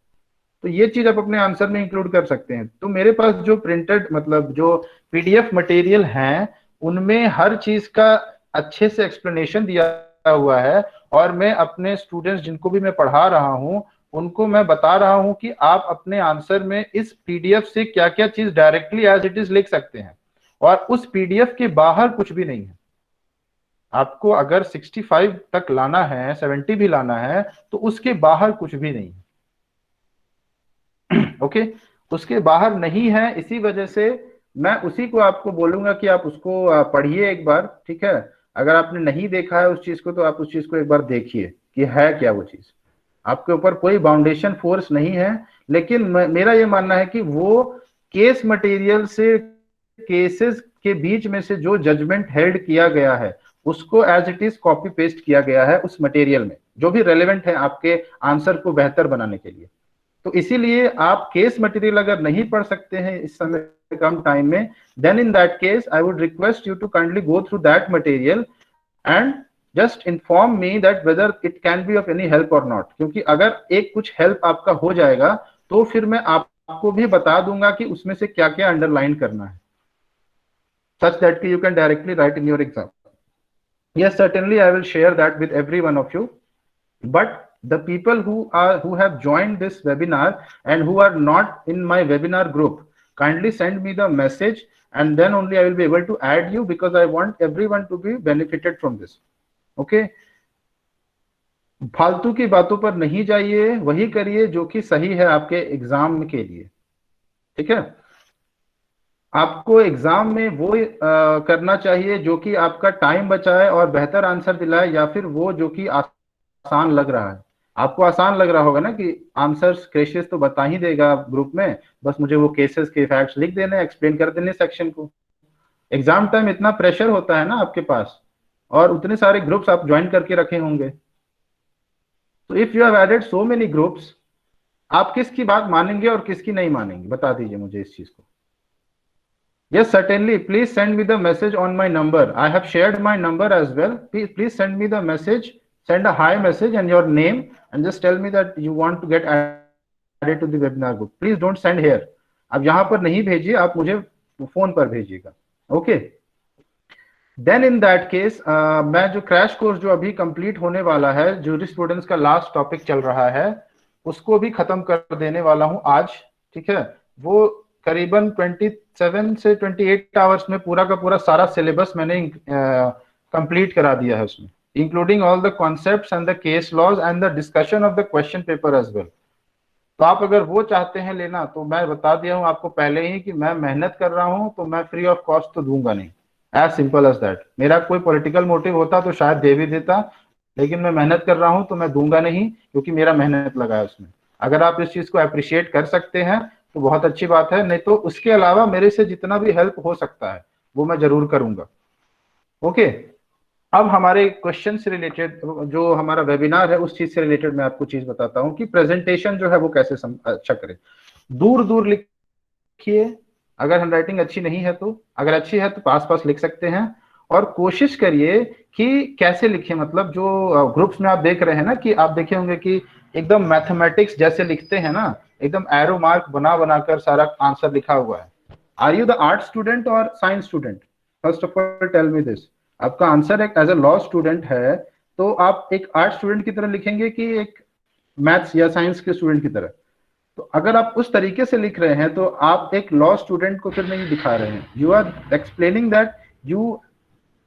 तो ये चीज आप अपने आंसर में इंक्लूड कर सकते हैं। तो मेरे पास जो प्रिंटेड मतलब जो PDF मटेरियल हैं उनमें हर चीज का अच्छे से एक्सप्लेनेशन दिया हुआ है, और मैं अपने स्टूडेंट्स जिनको भी मैं पढ़ा रहा हूं उनको मैं बता रहा हूं कि आप अपने आंसर में इस PDF से क्या क्या चीज डायरेक्टली एज इट इज लिख सकते हैं, और उस PDF के बाहर कुछ भी नहीं है। आपको अगर 65 तक लाना है, 70 भी लाना है, तो उसके बाहर कुछ भी नहीं है। ओके, उसके बाहर नहीं है। इसी वजह से मैं उसी को आपको बोलूंगा कि आप उसको पढ़िए एक बार, ठीक है। अगर आपने नहीं देखा है उस चीज को तो आप उस चीज को एक बार देखिए कि है क्या वो चीज। आपके ऊपर कोई बाउंडेशन फोर्स नहीं है, लेकिन मेरा ये मानना है कि वो केस मटेरियल से, केसेस के बीच में से जो जजमेंट हेल्ड किया गया है उसको as it is copy paste किया गया है उस मटेरियल में, जो भी रेलेवेंट है आपके आंसर को बेहतर बनाने के लिए। तो इसीलिए आप केस मटेरियल अगर नहीं पढ़ सकते हैं इस समय कम टाइम में, then in that case I would request you to kindly go through that material and just inform me that whether it can be of any help और नॉट। क्योंकि अगर एक कुछ हेल्प आपका हो जाएगा तो फिर मैं आपको भी बता दूंगा कि उसमें से क्या क्या अंडरलाइन करना है, such that you can directly write in your exam. Yes, certainly I will share that with every one of you. But the people who have joined this webinar and who are not in my webinar group, kindly send me the message, and then only I will be able to add you, because I want everyone to be benefited from this. Okay, फालतू की बातों पर नहीं जाइए, वही करिए जो कि सही है आपके एग्जाम के लिए, ठीक है। आपको एग्जाम में वो करना चाहिए जो कि आपका टाइम बचाए और बेहतर आंसर दिलाए, या फिर वो जो कि आसान लग रहा है। आपको आसान लग रहा होगा ना कि आंसर्स केसेस तो बता ही देगा ग्रुप में, बस मुझे वो केसेस के फैक्ट्स लिख देने, एक्सप्लेन कर देने सेक्शन को। एग्जाम टाइम इतना प्रेशर होता है ना आपके पास, और उतने सारे ग्रुप्स आप ज्वाइन करके रखे होंगे। तो if you have added so many groups, आप किसकी बात मानेंगे और किसकी नहीं मानेंगे, बता दीजिए मुझे इस चीज को। Yes, certainly. Please send me the message on my number. I have shared my number as well. Please send me the message, send a hi message and your name, and just tell me that you want to get added to the webinar group. Please don't send here. आप यहाँ पर नहीं भेजिए, आप मुझे phone पर भेजिएगा। Okay. Then in that case, मैं जो क्रैश कोर्स जो अभी कंप्लीट होने वाला है, जूरिस्प्रूडेंस का लास्ट टॉपिक चल रहा है, उसको भी खत्म कर देने वाला हूँ आज, ठीक है। वो करीबन 27 से 28 आवर्स में पूरा का पूरा सारा सिलेबस मैंने कंप्लीट करा दिया है उसमें, including all the concepts and the case laws and the discussion of the question paper as well. तो आप अगर वो चाहते हैं लेना, तो मैं बता दिया हूँ आपको पहले ही कि मैं मेहनत कर रहा हूँ तो मैं फ्री ऑफ कॉस्ट तो दूंगा नहीं। As simple as that. मेरा कोई पॉलिटिकल मोटिव होता तो शायद दे भी देता, लेकिन मैं मेहनत कर रहा हूँ तो मैं दूंगा नहीं, क्योंकि मेरा मेहनत लगा है उसमें। अगर आप इस चीज को अप्रिशिएट कर सकते हैं तो बहुत अच्छी बात है, नहीं तो उसके अलावा मेरे से जितना भी हेल्प हो सकता है वो मैं जरूर करूंगा। ओके। अब हमारे क्वेश्चन से रिलेटेड, जो हमारा वेबिनार है उस चीज से रिलेटेड मैं आपको चीज बताता हूँ कि प्रेजेंटेशन जो है वो कैसे अच्छा करें। दूर दूर लिखिए, अगर हैंडराइटिंग अच्छी नहीं है तो, अगर अच्छी है तो पास पास लिख सकते हैं। और कोशिश करिए कि कैसे लिखें, मतलब जो ग्रुप्स में आप देख रहे हैं ना, कि आप देखे होंगे कि एकदम मैथमेटिक्स जैसे लिखते हैं ना, एकदम एरो मार्क बना बनाकर सारा आंसर लिखा हुआ है। Are you the art student और science student? First of all tell me this. आपका आंसर एक एज ए लॉ स्टूडेंट है, तो आप एक आर्ट स्टूडेंट की तरह लिखेंगे कि एक मैथ्स या साइंस के स्टूडेंट की तरह? तो अगर आप उस तरीके से लिख रहे हैं तो आप एक लॉ स्टूडेंट को फिर नहीं दिखा रहे हैं। You are explaining that you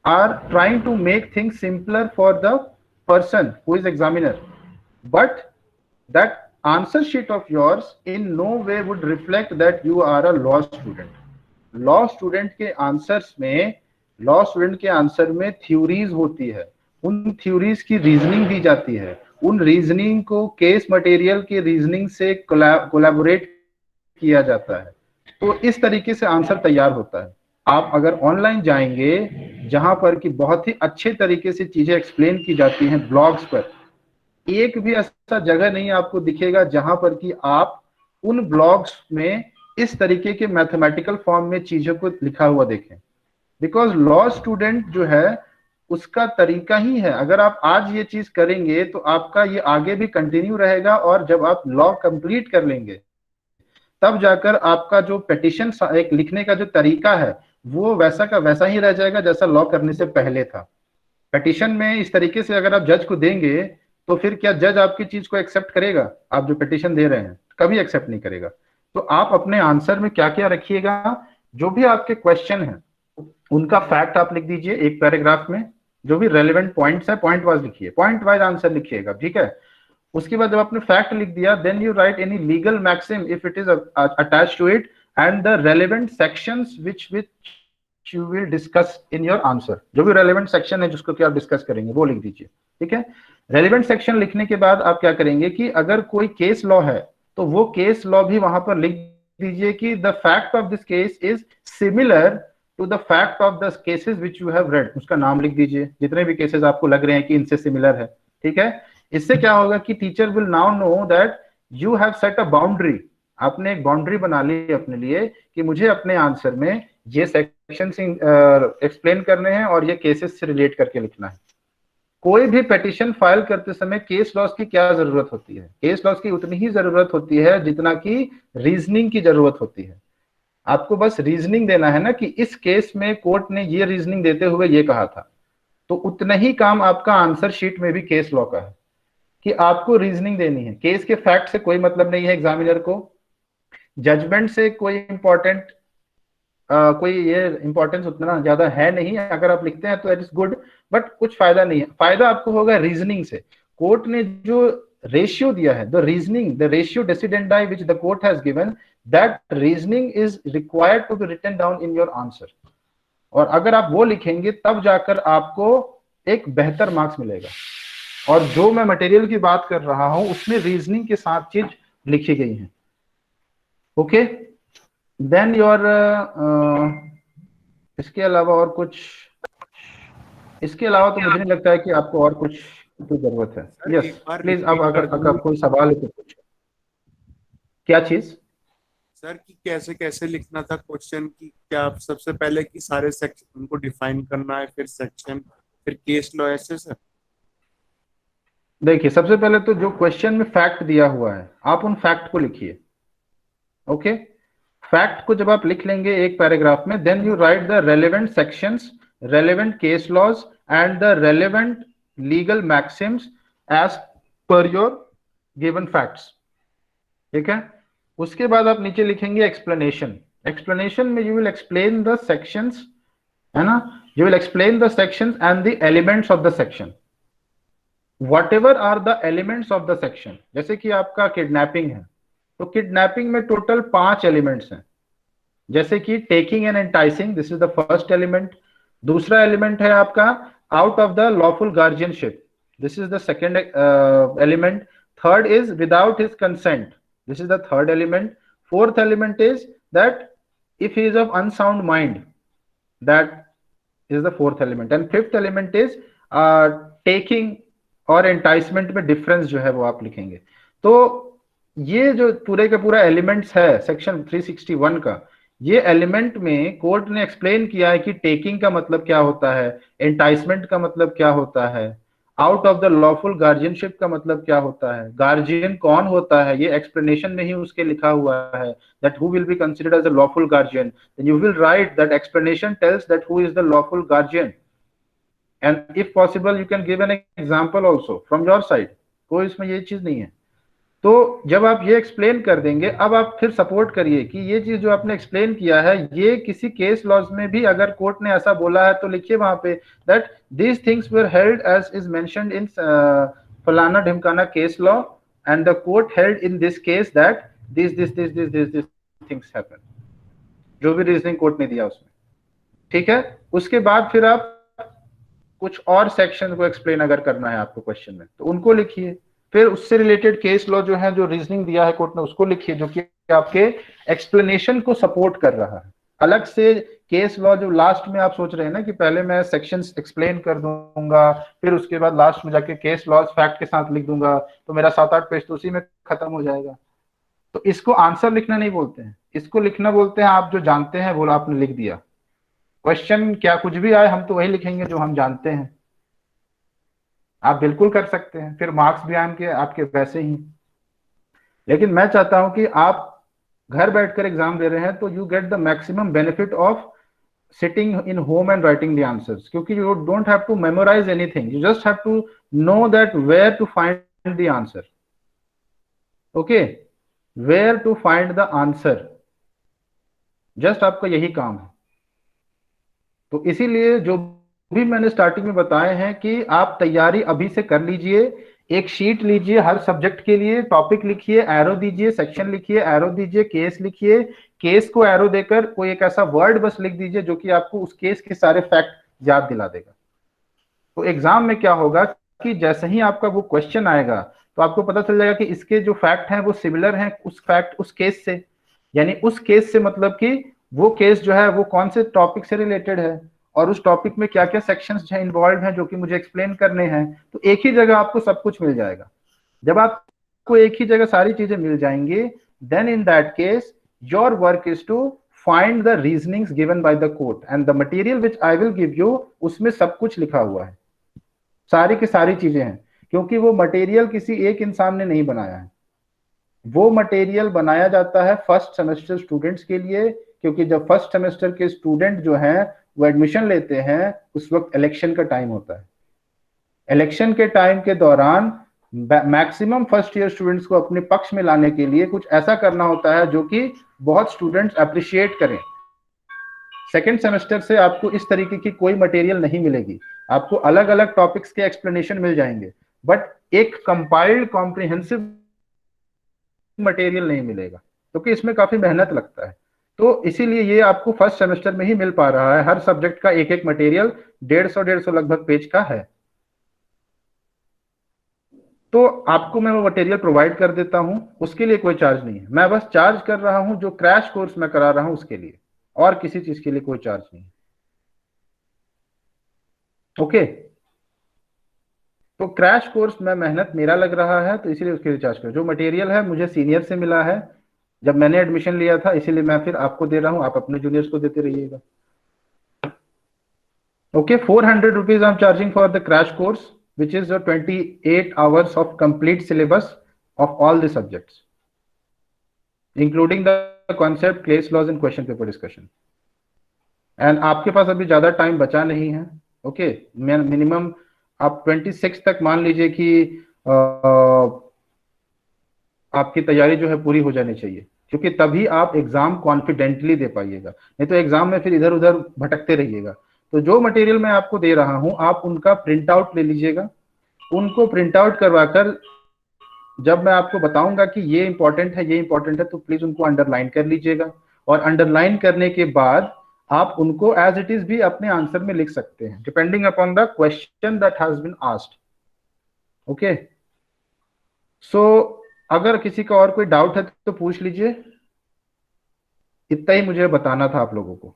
are trying to make things simpler for the person who is examiner, but that answer sheet of yours in no way would reflect that you are a law student. Law student के answers में, law student के answer में theories होती है, उन theories की reasoning दी जाती है, उन रीजनिंग को केस मटेरियल के रीजनिंग से कोलैबोरेट किया जाता है। तो इस तरीके से आंसर तैयार होता है। आप अगर ऑनलाइन जाएंगे जहां पर कि बहुत ही अच्छे तरीके से चीजें एक्सप्लेन की जाती हैं ब्लॉग्स पर, एक भी ऐसा जगह नहीं आपको दिखेगा जहां पर कि आप उन ब्लॉग्स में इस तरीके के मैथमेटिकल फॉर्म में चीजों को लिखा हुआ देखें। बिकॉज लॉ स्टूडेंट जो है उसका तरीका ही है, अगर आप आज ये चीज करेंगे तो आपका ये आगे भी कंटिन्यू रहेगा, और जब आप लॉ कंप्लीट कर लेंगे तब जाकर आपका जो पिटिशन एक लिखने का जो तरीका है वो वैसा का वैसा ही रह जाएगा जैसा लॉ करने से पहले था। पिटिशन में इस तरीके से अगर आप जज को देंगे तो फिर क्या जज आपकी चीज को एक्सेप्ट करेगा? आप जो पिटिशन दे रहे हैं कभी एक्सेप्ट नहीं करेगा। तो आप अपने आंसर में क्या क्या रखिएगा, जो भी आपके क्वेश्चन है उनका फैक्ट आप लिख दीजिए एक पैराग्राफ में। जो भी रेलेवेंट पॉइंट्स है पॉइंट वाइज लिखिए, पॉइंट वाइज आंसर लिखिएगा, ठीक है। उसके बाद जब आपने फैक्ट लिख दिया, then you write any legal maxim if it is attached to it and the relevant sections which you will discuss in your answer। जो भी रेलेवेंट सेक्शन है जिसको कि आप डिस्कस करेंगे वो लिख दीजिए, ठीक है। रेलेवेंट सेक्शन लिखने के बाद आप क्या करेंगे कि अगर कोई केस लॉ है तो वो केस लॉ भी वहां पर लिख दीजिए कि the fact of this case is similar to the fact of the cases which you have read. उसका नाम लिख दीजिए, जितने भी केसेस आपको लग रहे हैं कि इनसे सिमिलर है, ठीक है। इससे क्या होगा कि teacher will now know that you have set a boundary. आपने एक बाउंड्री बना ली अपने लिए कि मुझे अपने आंसर में ये सेक्शन एक्सप्लेन करने हैं और ये केसेस से रिलेट करके लिखना है। कोई भी पिटीशन फाइल करते समय केस लॉस की क्या जरूरत होती है? केस लॉस की उतनी ही जरूरत होती है जितना कि रीजनिंग की जरूरत होती है। आपको बस रीजनिंग देना है ना कि इस केस में कोर्ट ने ये रीजनिंग देते हुए ये कहा था, तो उतना ही काम आपका आंसर शीट में भी केस लॉ का है कि आपको रीजनिंग देनी है। केस के फैक्ट से कोई मतलब नहीं है एग्जामिनर को, जजमेंट से कोई इंपॉर्टेंट कोई ये इंपॉर्टेंस उतना ज्यादा है नहीं। अगर आप लिखते हैं तो इट इज गुड, बट कुछ फायदा नहीं है। फायदा आपको होगा रीजनिंग से। कोर्ट ने जो रेशियो दिया है, the reasoning, the ratio decidendi which the court has given, that reasoning is required to be written down in your answer. और अगर आप वो लिखेंगे तब जाकर आपको एक बेहतर मार्क्स मिलेगा। और जो मैं मटेरियल की बात कर रहा हूं उसमें रीजनिंग के साथ चीज लिखी गई है। ओके, देन योर इसके अलावा और कुछ, इसके अलावा तो मुझे नहीं लगता है कि आपको और कुछ की जरूरत है। यस प्लीज, अब अगर कोई सवाल है तो पूछो। क्या चीज सर कि कैसे कैसे लिखना था क्वेश्चन की? क्या सबसे पहले कि सारे सेक्शन उनको डिफाइन करना है, फिर सेक्शन, फिर केस लॉ, ऐसे सर? देखिए, सबसे पहले तो जो क्वेश्चन में फैक्ट दिया हुआ है आप उन फैक्ट को लिखिए। ओके, फैक्ट को जब आप लिख लेंगे एक पैराग्राफ में, then you write the relevant sections, relevant case laws and the relevant legal maxims as per your given facts, ठीक है। उसके बाद आप नीचे लिखेंगे एक्सप्लेनेशन। एक्सप्लेनेशन में you will explain the sections, है ना, you will explain the sections and the elements of the section, whatever are the elements of the section. जैसे कि आपका किडनैपिंग है तो किडनैपिंग में टोटल 5 एलिमेंट्स हैं, जैसे कि taking and enticing, this is the first element. दूसरा एलिमेंट है आपका out of the lawful guardianship, this is the second element. Third is without his consent, this is the third element. Fourth element is that if he is of unsound mind, that is the fourth element, and fifth element is taking और enticement में difference जो है वो आप लिखेंगे। तो ये जो पूरे का पूरा एलिमेंट्स है सेक्शन 361 का, ये एलिमेंट में कोर्ट ने एक्सप्लेन किया है कि टेकिंग का मतलब क्या होता है, एंटाइसमेंट का मतलब क्या होता है, out of the lawful guardianship का मतलब क्या होता है, गार्जियन कौन होता है, ये एक्सप्लेनेशन में ही उसके लिखा हुआ है, that who will be considered as a lawful guardian. Then you will write that explanation tells that who is the lawful guardian, and if possible you can give an example also from your side, कोई इसमें ये चीज नहीं है। तो जब आप ये एक्सप्लेन कर देंगे, अब आप फिर सपोर्ट करिए कि ये चीज जो आपने एक्सप्लेन किया है ये किसी केस लॉज में भी अगर कोर्ट ने ऐसा बोला है तो लिखिए वहां पे that these things were held as is mentioned in फलाना ढिमकाना case law and the court held in this case that this things happen, जो भी रीजनिंग कोर्ट ने दिया उसमें, ठीक है। उसके बाद फिर आप कुछ और सेक्शन को एक्सप्लेन अगर करना है आपको क्वेश्चन में तो उनको लिखिए, फिर उससे रिलेटेड केस लॉ जो है, जो रीजनिंग दिया है कोर्ट ने, उसको लिखिए जो कि आपके एक्सप्लेनेशन को सपोर्ट कर रहा है। अलग से केस लॉ जो लास्ट में आप सोच रहे हैं ना कि पहले मैं सेक्शंस एक्सप्लेन कर दूंगा फिर उसके बाद लास्ट में जाके केस लॉज फैक्ट के साथ लिख दूंगा तो मेरा 7-8 पेज तो उसी में खत्म हो जाएगा। तो इसको आंसर लिखना नहीं बोलते हैं, इसको लिखना बोलते हैं आप जो जानते हैं वो आपने लिख दिया। क्वेश्चन क्या कुछ भी आए हम तो वही लिखेंगे जो हम जानते हैं, आप बिल्कुल कर सकते हैं, फिर मार्क्स भी आएंगे आपके वैसे ही। लेकिन मैं चाहता हूं कि आप घर बैठकर एग्जाम दे रहे हैं तो you get the maximum benefit of sitting in home and writing the answers, क्योंकि you don't have to memorise anything, you just have to know that where to find the answer. Okay, where to find the answer, just आपका यही काम है। तो इसीलिए जो भी मैंने स्टार्टिंग में बताए हैं कि आप तैयारी अभी से कर लीजिए, एक शीट लीजिए हर सब्जेक्ट के लिए, टॉपिक लिखिए, एरो दीजिए, सेक्शन लिखिए, एरो दीजिए, केस लिखिए, केस को एरो देकर कोई एक ऐसा वर्ड बस लिख दीजिए जो कि आपको उस केस के सारे फैक्ट याद दिला देगा। तो एग्जाम में क्या होगा कि जैसे ही आपका वो क्वेश्चन आएगा तो आपको पता चल जाएगा कि इसके जो फैक्ट हैं वो सिमिलर हैं उस फैक्ट उस केस से, यानी उस केस से मतलब कि वो केस जो है वो कौन से टॉपिक से रिलेटेड है और उस टॉपिक में क्या क्या सेक्शंस हैं इन्वॉल्व हैं जो कि मुझे एक्सप्लेन करने हैं। तो एक ही जगह आपको सब कुछ मिल जाएगा। जब आपको एक ही जगह सारी चीजें मिल जाएंगी, then in that case your work is to find the reasonings given by the court and the material which I will give you, उसमें सब कुछ लिखा हुआ है, सारी की सारी चीजें हैं, क्योंकि वो मटेरियल किसी एक इंसान ने नहीं बनाया है, वो मटेरियल बनाया जाता है फर्स्ट सेमेस्टर स्टूडेंट्स के लिए, क्योंकि जब फर्स्ट सेमेस्टर के स्टूडेंट जो हैं वो एडमिशन लेते हैं उस वक्त इलेक्शन का टाइम होता है। इलेक्शन के टाइम के दौरान मैक्सिमम फर्स्ट ईयर स्टूडेंट्स को अपने पक्ष में लाने के लिए कुछ ऐसा करना होता है जो कि बहुत स्टूडेंट्स अप्रिशिएट करें। सेकेंड सेमेस्टर से आपको इस तरीके की कोई मटेरियल नहीं मिलेगी, आपको अलग अलग टॉपिक्स के एक्सप्लेनेशन मिल जाएंगे, बट एक कंपाइल्ड कॉम्प्रिहेंसिव मटेरियल नहीं मिलेगा, क्योंकि इसमें काफी मेहनत लगता है। तो इसीलिए ये आपको फर्स्ट सेमेस्टर में ही मिल पा रहा है। हर सब्जेक्ट का एक एक मटेरियल 150 लगभग पेज का है, तो आपको मैं वो मटेरियल प्रोवाइड कर देता हूं, उसके लिए कोई चार्ज नहीं है। मैं बस चार्ज कर रहा हूं जो क्रैश कोर्स मैं करा रहा हूं उसके लिए, और किसी चीज के लिए कोई चार्ज नहीं। ओके, तो क्रैश कोर्स में मेहनत मेरा लग रहा है तो इसीलिए उसके लिए चार्ज कर। जो मटेरियल है मुझे सीनियर से मिला है जब मैंने एडमिशन लिया था, इसीलिए मैं फिर आपको दे रहा हूं, आप अपने जूनियर्स को देते रहिएगा। Okay, 400 rupees I am charging for the crash course which is your 28 hours of complete syllabus of all the subjects including the concept, case laws and question paper discussion. and आपके पास अभी ज्यादा time बचा नहीं है। Okay, minimum आप 26 तक मान लीजिए कि आपकी तैयारी जो है पूरी हो जानी चाहिए, क्योंकि तभी आप एग्जाम कॉन्फिडेंटली दे पाइएगा, नहीं तो एग्जाम में फिर इधर उधर भटकते रहिएगा। तो जो मटेरियल मैं आपको दे रहा हूं आप उनका प्रिंट आउट ले लीजिएगा, उनको प्रिंट आउट करवाकर जब मैं आपको बताऊंगा कि ये इंपॉर्टेंट है, ये इंपॉर्टेंट है, तो प्लीज उनको अंडरलाइन कर लीजिएगा, और अंडरलाइन करने के बाद आप उनको एज इट इज भी अपने आंसर में लिख सकते हैं, depending upon the question that has been asked. Okay, so अगर किसी का और कोई डाउट है तो पूछ लीजिए। इतना ही मुझे बताना था आप लोगों को,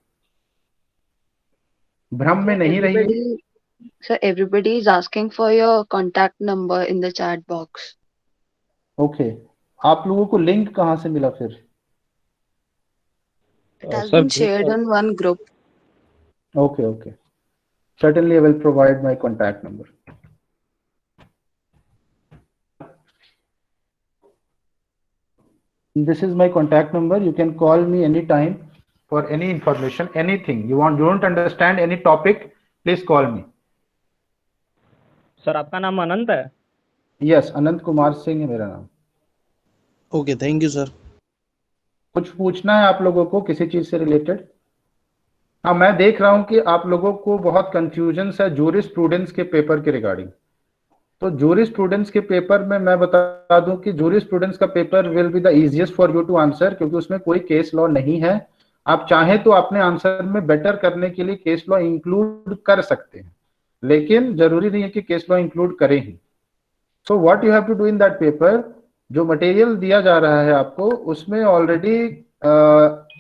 भ्रम में नहीं रहिए। Sir, everybody is asking for your contact number in the chat box. Okay, आप लोगों को लिंक कहाँ से मिला फिर? It has been shared on one group. Okay, okay. Certainly, I will provide my contact number. This is my contact number. You can call me anytime for any information, anything you want. You don't understand any topic, please call me. Sir आपका नाम अनंत है? Yes, अनंत कुमार सिंह है मेरा नाम। Okay, thank you sir. कुछ पूछना है आप लोगों को किसी चीज से रिलेटेड? हाँ, मैं देख रहा हूँ कि आप लोगों को बहुत कंफ्यूजन है जूरिस्प्रूडेंस के पेपर के रिगार्डिंग। तो जूरिस्प्रूडेंस के पेपर में मैं बता दूं कि जूरिस्प्रूडेंस का paper will be the easiest for you to answer, क्योंकि उसमें कोई केस लॉ नहीं है। आप चाहें तो अपने आंसर में बेटर करने के लिए केस लॉ इंक्लूड कर सकते हैं, लेकिन जरूरी नहीं है कि केस लॉ इंक्लूड करें ही। So what you have to do in that paper, जो मटेरियल दिया जा रहा है आपको, उसमें ऑलरेडी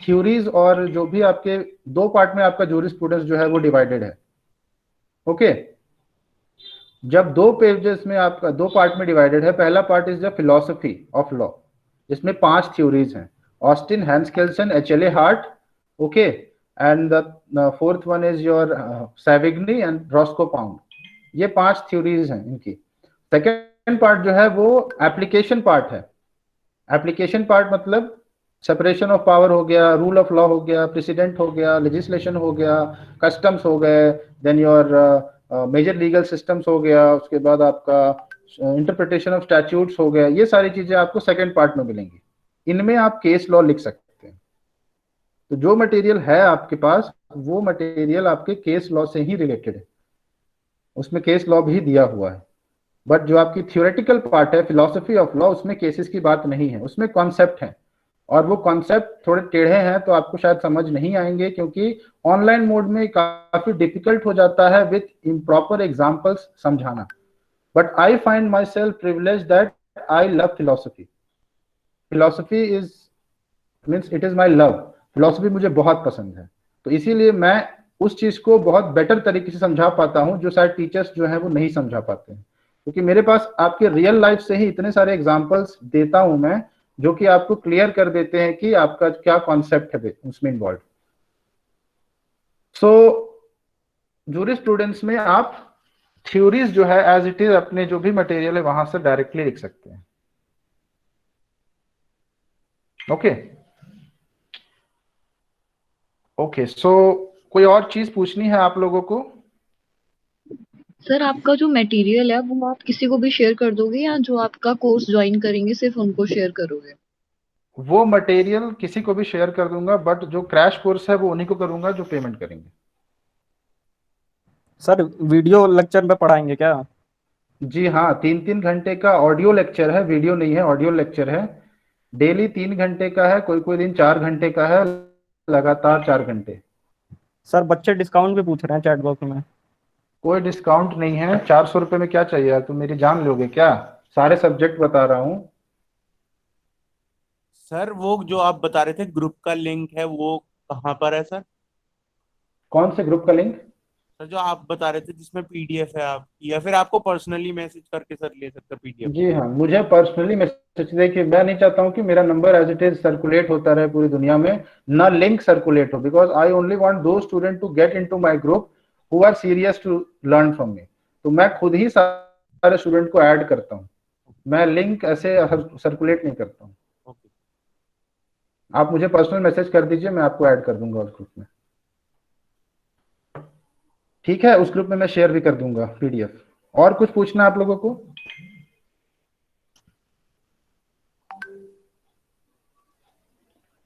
थ्योरीज और जो भी आपके दो पार्ट में आपका जूरिस्प्रूडेंस जो है वो डिवाइडेड है। ओके, जब दो पेजेस में आपका दो पार्ट में डिवाइडेड है, पहला part is the philosophy of law, जिसमें 5 थ्योरीज हैं, Austin, Hans Kelsen, HLA Hart, okay, and the fourth one is your Savigny and Roscoe Pound. ये 5 थ्योरीज हैं इनकी। सेकेंड पार्ट जो है वो एप्लीकेशन पार्ट है। एप्लीकेशन पार्ट मतलब सेपरेशन ऑफ पावर हो गया, रूल ऑफ लॉ हो गया, प्रेसिडेंट हो गया, लेजिस्लेशन हो गया, कस्टम्स हो गए, then your major legal systems हो गया, उसके बाद आपका इंटरप्रिटेशन ऑफ स्टैट्यूट्स हो गया। ये सारी चीजें आपको सेकंड पार्ट में मिलेंगी। इनमें आप केस लॉ लिख सकते हैं। तो जो मटेरियल है आपके पास, वो मटेरियल आपके केस लॉ से ही रिलेटेड है, उसमें केस लॉ भी दिया हुआ है। बट जो आपकी थ्योरेटिकल पार्ट है, फिलॉसफी ऑफ लॉ, उसमें केसेस की बात नहीं है, उसमें कॉन्सेप्ट है, और वो कॉन्सेप्ट थोड़े टेढ़े हैं तो आपको शायद समझ नहीं आएंगे, क्योंकि ऑनलाइन मोड में काफी डिफिकल्ट हो जाता है विथ इम्प्रॉपर एग्जांपल्स समझाना। But I find my self privilege that I love philosophy. Philosophy is means it is my love. Philosophy मुझे बहुत पसंद है, तो इसीलिए मैं उस चीज को बहुत बेटर तरीके से समझा पाता हूँ, जो शायद टीचर्स जो है वो नहीं समझा पाते हैं, क्योंकि मेरे पास आपके रियल लाइफ से ही इतने सारे एग्जाम्पल्स देता हूं मैं, जो कि आपको क्लियर कर देते हैं कि आपका क्या कॉन्सेप्ट है उसमें इन्वॉल्व। सो जूरिस्प्रूडेंस में आप थ्योरीज जो है एज इट इज अपने जो भी मटेरियल है वहां से डायरेक्टली लिख सकते हैं। ओके ओके, सो कोई और चीज पूछनी है आप लोगों को? सर, आपका जो मटेरियल है वो आप किसी को भी शेयर कर दोगे, या जो आपका कोर्स ज्वाइन करेंगे सिर्फ उनको शेयर करोगे? वो मटेरियल किसी को भी शेयर कर दूंगा, बट जो क्रैश कोर्स है वो उन्हीं को करूंगा जो पेमेंट करेंगे। सर वीडियो लेक्चर में पढ़ाएंगे क्या? जी हाँ, 3-3 घंटे का ऑडियो लेक्चर है, वीडियो नहीं है, ऑडियो लेक्चर है। डेली 3 घंटे का है, कोई कोई दिन 4 घंटे का है, लगातार 4 घंटे। सर बच्चे डिस्काउंट भी पूछ रहे हैं चैट बॉक्स में। कोई डिस्काउंट नहीं है। 400 रुपए में क्या चाहिए यार, तुम मेरी जान लोगे क्या? सारे सब्जेक्ट बता रहा हूँ। सर वो जो आप बता रहे थे ग्रुप का लिंक है, वो कहाँ पर है सर? कौन से ग्रुप का लिंक? सर जो आप बता रहे थे जिसमें पीडीएफ है आप, या फिर आपको पर्सनली मैसेज करके सर ले सकते हैं पीडीएफ? जी हाँ, मुझे पर्सनली मैसेज देखिए, मैं नहीं चाहता हूँ कि मेरा number as it is circulate होता रहे पूरी दुनिया में, ना लिंक सर्कुलेट हो, because I only want those student to get into my group who are serious to learn from me. तो मैं खुद ही सारे स्टूडेंट को ऐड करता हूँ, मैं लिंक ऐसे सर्कुलेट नहीं करता हूँ। आप मुझे पर्सनल मैसेज कर दीजिए, मैं आपको ऐड कर दूंगा उस ग्रुप में। ठीक है, उस ग्रुप में मैं शेयर भी कर दूंगा पीडीएफ। और कुछ पूछना आप लोगों को?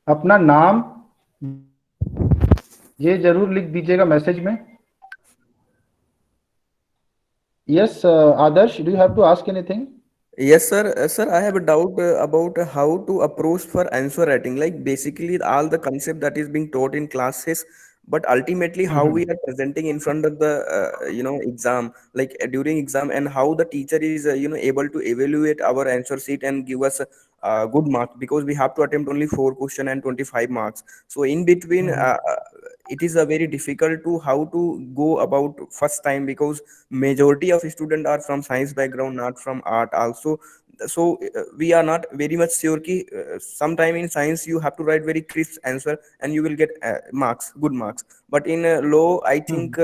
अपना नाम ये जरूर लिख दीजिएगा मैसेज में। Yes Adarsh, do you have to ask anything? Yes, sir. Sir, I have a doubt about how to approach for answer writing. Like basically all the concept that is being taught in classes, but ultimately how we are presenting in front of the exam, like during exam, and how the teacher is able to evaluate our answer sheet and give us good marks, because we have to attempt only 4 question and 25 marks. So in between, it is a very difficult to how to go about first time, because majority of students are from science background, not from art also. So we are not very much sure ki sometime in science you have to write very crisp answer and you will get marks, good marks. But in law, I think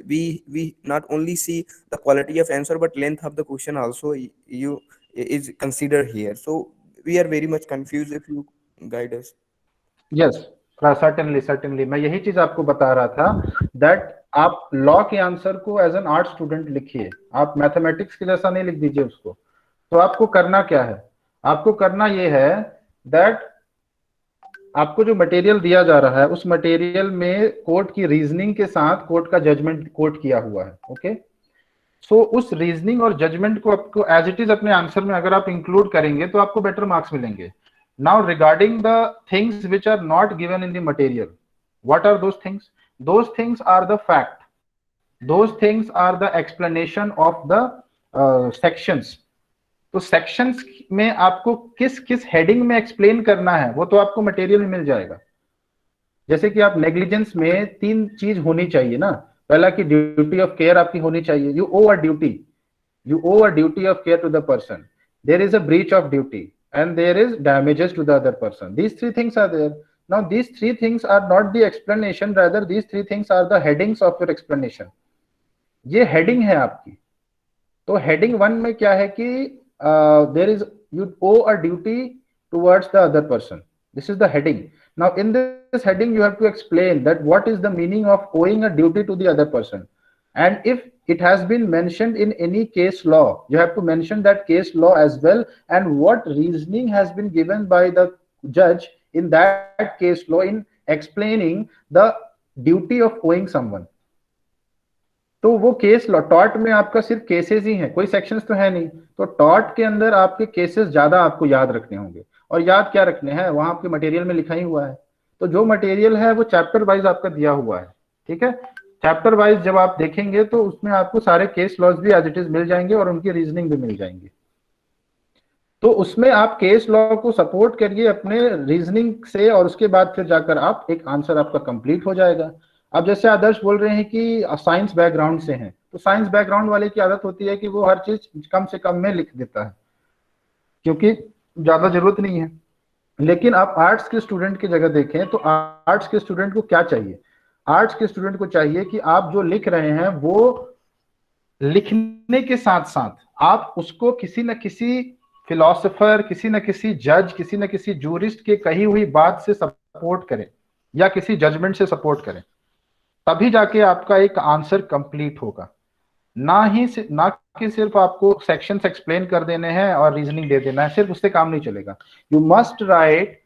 we not only see the quality of answer, but length of the question also you is considered here. So we are very much confused, if you guide us. Yes, certainly certainly, मैं यही चीज आपको बता रहा था that आप law के answer को एज एन आर्ट स्टूडेंट लिखिए, आप मैथमेटिक्स के जैसा नहीं लिख दीजिए उसको। तो आपको करना क्या है, आपको करना ये है दैट आपको जो मटेरियल दिया जा रहा है उस मटेरियल में कोर्ट की रीजनिंग के साथ कोर्ट का जजमेंट कोट किया हुआ है। ओके, सो उस रीजनिंग और जजमेंट को आपको एज इट इज अपने आंसर में अगर आप इंक्लूड करेंगे तो आपको बेटर मार्क्स मिलेंगे। Now regarding the things which are not given in the material, what are those things? Those things are the fact. Those things are the explanation of the sections. तो sections में आपको किस किस heading में explain करना है वो तो आपको material में मिल जाएगा। जैसे कि आप negligence में 3 चीज होनी चाहिए ना, पहला कि duty of care आपकी होनी चाहिए, you owe a duty, you owe a duty of care to the person, there is a breach of duty, and there is damages to the other person. These 3 things are there. Now these 3 things are not the explanation, rather these 3 things are the headings of your explanation. ये heading है आपकी। तो heading 1 में क्या है कि there is you owe a duty towards the other person. This is the heading. Now in this heading you have to explain that what is the meaning of owing a duty to the other person, and if it has been mentioned in any case law, you have to mention that case law as well, and what reasoning has been given by the judge in that case law in explaining the duty of owing someone. तो वो case law taught में आपका सिर्फ cases ही हैं, कोई sections तो है नहीं। तो टॉट के अंदर आपके केसेस ज्यादा आपको याद रखने होंगे, और याद क्या रखने हैं, वहां आपके मटेरियल में लिखा ही हुआ है। तो जो मटेरियल है वो चैप्टर वाइज आपका दिया हुआ है, ठीक है। चैप्टर वाइज जब आप देखेंगे तो उसमें आपको सारे केस लॉज भी एज इट इज मिल जाएंगे और उनकी रीजनिंग भी मिल जाएंगी। तो उसमें आप केस लॉ को सपोर्ट करिए अपने रीजनिंग से, और उसके बाद फिर जाकर आप एक आंसर आपका कंप्लीट हो जाएगा। अब जैसे आदर्श बोल रहे हैं कि साइंस बैकग्राउंड से हैं, तो साइंस बैकग्राउंड वाले की आदत होती है कि वो हर चीज कम से कम में लिख देता है क्योंकि ज्यादा जरूरत नहीं है। लेकिन आप आर्ट्स के स्टूडेंट की जगह देखें तो आर्ट्स के स्टूडेंट को क्या चाहिए, आर्ट्स के स्टूडेंट को चाहिए कि आप जो लिख रहे हैं वो लिखने के साथ साथ आप उसको किसी न किसी फिलोसोफर, किसी न किसी जज, किसी न किसी जूरिस्ट के कही हुई बात से सपोर्ट करें या किसी जजमेंट से सपोर्ट करें, तभी जाके आपका एक आंसर कंप्लीट होगा। ना कि सिर्फ आपको सेक्शंस एक्सप्लेन कर देने हैं और रीजनिंग दे देना है, सिर्फ उससे काम नहीं चलेगा। You must write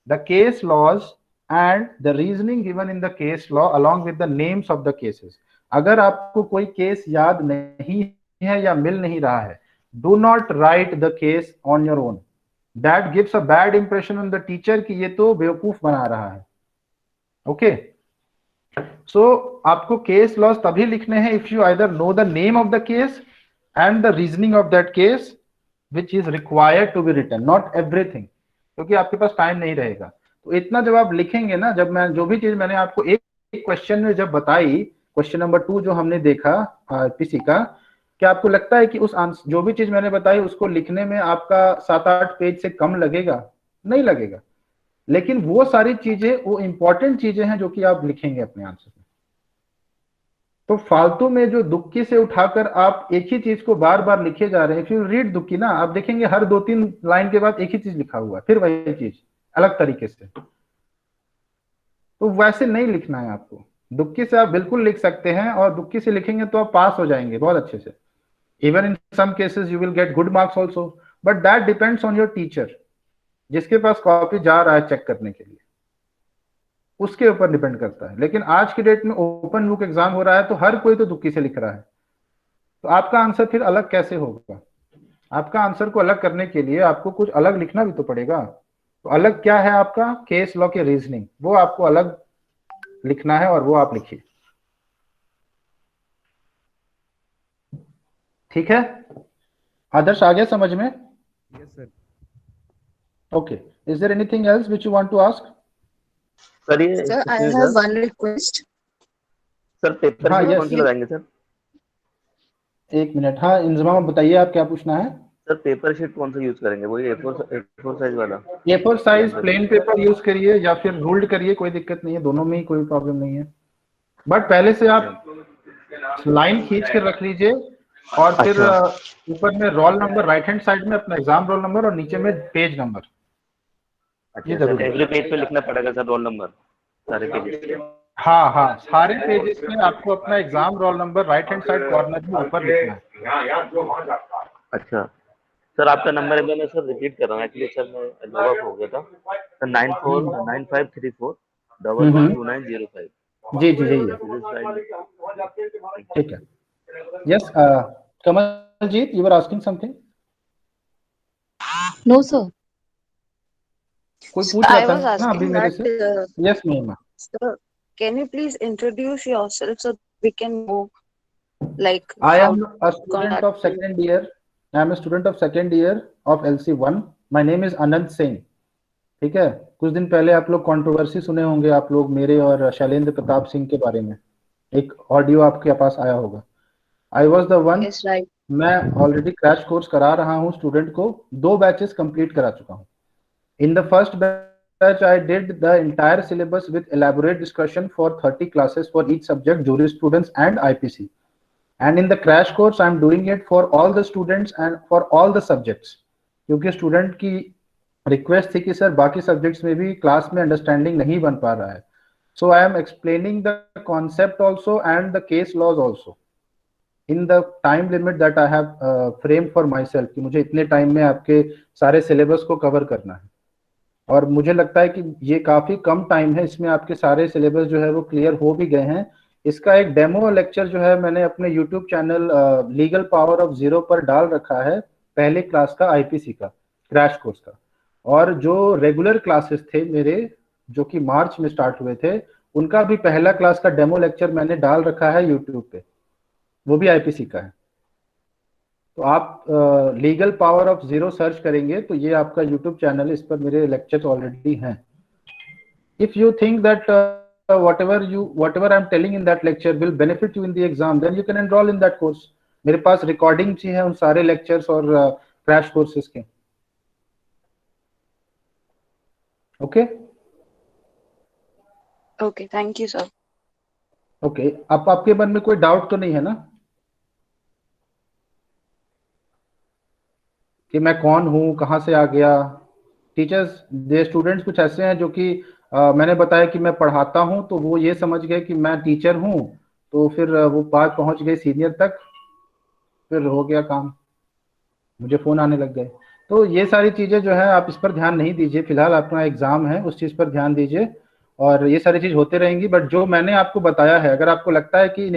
the case laws and the reasoning given in the case law along with the names of the cases. अगर आपको कोई केस याद नहीं है या मिल नहीं रहा है, do not write the case on your own. That gives a bad impression on the teacher कि ये तो बेवकूफ बना रहा है। Okay? So आपको case laws तभी लिखने हैं if you either know the name of the case and the reasoning of that case which is required to be written, not everything, क्योंकि आपके पास टाइम नहीं रहेगा। तो इतना जब आप लिखेंगे ना, जब मैं जो भी चीज मैंने आपको एक क्वेश्चन में जब बताई, क्वेश्चन नंबर 2 जो हमने देखा पीसी का, क्या आपको लगता है कि उस आंसर जो भी चीज मैंने बताई उसको लिखने में आपका 7-8 पेज से कम लगेगा? नहीं लगेगा। लेकिन वो सारी चीजें वो इंपॉर्टेंट चीजें हैं जो कि आप लिखेंगे अपने आंसर में। तो फालतू में जो दुक्की से उठाकर आप एक ही चीज को बार बार लिखे जा रहे हैं, फिर रीड दुक्की ना, आप देखेंगे हर 2-3 लाइन के बाद एक ही चीज लिखा हुआ है, फिर वही चीज अलग तरीके से। तो वैसे नहीं लिखना है आपको। दुक्की से आप बिल्कुल लिख सकते हैं, और दुक्की से लिखेंगे तो आप पास हो जाएंगे बहुत अच्छे से। Even in some cases you will get good marks also, but that depends on your teacher, जिसके पास कॉपी जा रहा है चेक करने के लिए, उसके ऊपर डिपेंड करता है। लेकिन आज की डेट में ओपन बुक एग्जाम हो रहा है तो हर कोई तो दुक्की से लिख रहा है, तो आपका आंसर फिर अलग कैसे होगा? आपका आंसर को अलग करने के लिए आपको कुछ अलग लिखना भी तो पड़ेगा। तो अलग क्या है आपका? केस लॉ के रीजनिंग, वो आपको अलग लिखना है और वो आप लिखिए, ठीक है? आदर्श आ गया समझ में? Yes sir. Okay, is there anything else which you want to ask? Sir ये Sir, I excuse me, have sir one request. Sir paper हाँ, शीट yes, कौन सी yes. लगाएंगे सर? एक मिनट, हाँ इंजमाम बताइए आप क्या पूछना है? सर पेपर शीट कौन सा यूज करेंगे? वही A4 साइज वाला? A4 size plain paper use करिए या फिर रूल्ड करिए, कोई दिक्कत नहीं है, दोनों में ही कोई प्रॉब्लम नहीं है। बट पहले से आप लाइन खींच कर रख लीजिए और फिर ऊपर में roll number, right hand side में अपना एग्जाम रोल नंबर और नीचे में पेज नंबर। अच्छा सर, एवरी पेज पे लिखना पड़ेगा सर रोल नंबर सारे पेजेस पे? हाँ हाँ, सारे पेजेस में आपको अपना exam roll number right hand side corner में ऊपर लिखना है। अच्छा सर, आपका नंबर एक बार मैं सर रिपीट कर रहा हूँ, एक्चुअली सर मैं लॉग ऑफ हो गया था सर। 949534112905। जी जी यही है, ठीक है। Yes Kamaljeet, you were asking something? No sir. कोई पूछ I रहा was था ना अभी asking मेरे that, से? यस महिमा। sir, can you please introduce yourself so we can know, like, I how am a to student contact of you? second year. I am a student of second year of LC1. My name is Anand Singh. ठीक है, कुछ दिन पहले आप लोग controversy सुने होंगे आप लोग मेरे और शैलेंद्र प्रताप सिंह के बारे में, एक ऑडियो आपके पास आया होगा। I was the one. Yes, right. मैं ऑलरेडी क्रैश कोर्स करा रहा हूँ स्टूडेंट को, 2 बैचेस कंप्लीट करा चुका हूँ। In the first batch I did the entire syllabus with elaborate discussion for 30 classes for each subject, jurisprudence and IPC. And in the crash course, I am doing it for all the students and for all the subjects, क्योंकि student की request थी कि sir बाकी subjects में भी class में understanding नहीं बन पा रहा है। So I am explaining the concept also and the case laws also in the time limit that I have frame for myself, कि मुझे इतने टाइम में आपके सारे सिलेबस को कवर करना है। और मुझे लगता है कि ये काफी कम टाइम है, इसमें आपके सारे सिलेबस जो है वो क्लियर हो भी गए हैं। इसका एक डेमो लेक्चर जो है मैंने अपने YouTube channel legal power of zero पर डाल रखा है, पहले क्लास का आईपीसी का क्रैश कोर्स का। और जो रेगुलर क्लासेस थे मेरे जो कि मार्च में स्टार्ट हुए थे, उनका भी पहला क्लास का डेमो लेक्चर मैंने डाल रखा है यूट्यूब पे, वो भी आईपीसी का है। तो आप legal power of zero search करेंगे तो ये आपका यूट्यूब चैनल है, इस पर मेरे लेक्चर्स ऑलरेडी हैं। If you think that whatever I'm telling in that lecture will benefit you in the exam, then you can enroll in that course. मेरे पास रिकॉर्डिंग भी है उन सारे लेक्चर्स और क्रैश कोर्सेज के। Okay Okay, thank you, sir. Okay, अब आपके मन में कोई डाउट तो नहीं है ना कि मैं कौन हूँ, कहाँ से आ गया? टीचर्स दे स्टूडेंट्स कुछ ऐसे हैं जो कि मैंने बताया कि मैं पढ़ाता हूँ तो वो ये समझ गए कि मैं टीचर हूँ, तो फिर वो बात पहुंच गई सीनियर तक, फिर हो गया काम, मुझे फोन आने लग गए। तो ये सारी चीजें जो है आप इस पर ध्यान नहीं दीजिए, फिलहाल अपना एग्जाम है उस चीज पर ध्यान दीजिए, और ये सारी चीज होते रहेंगी। बट जो मैंने आपको बताया है, अगर आपको लगता है कि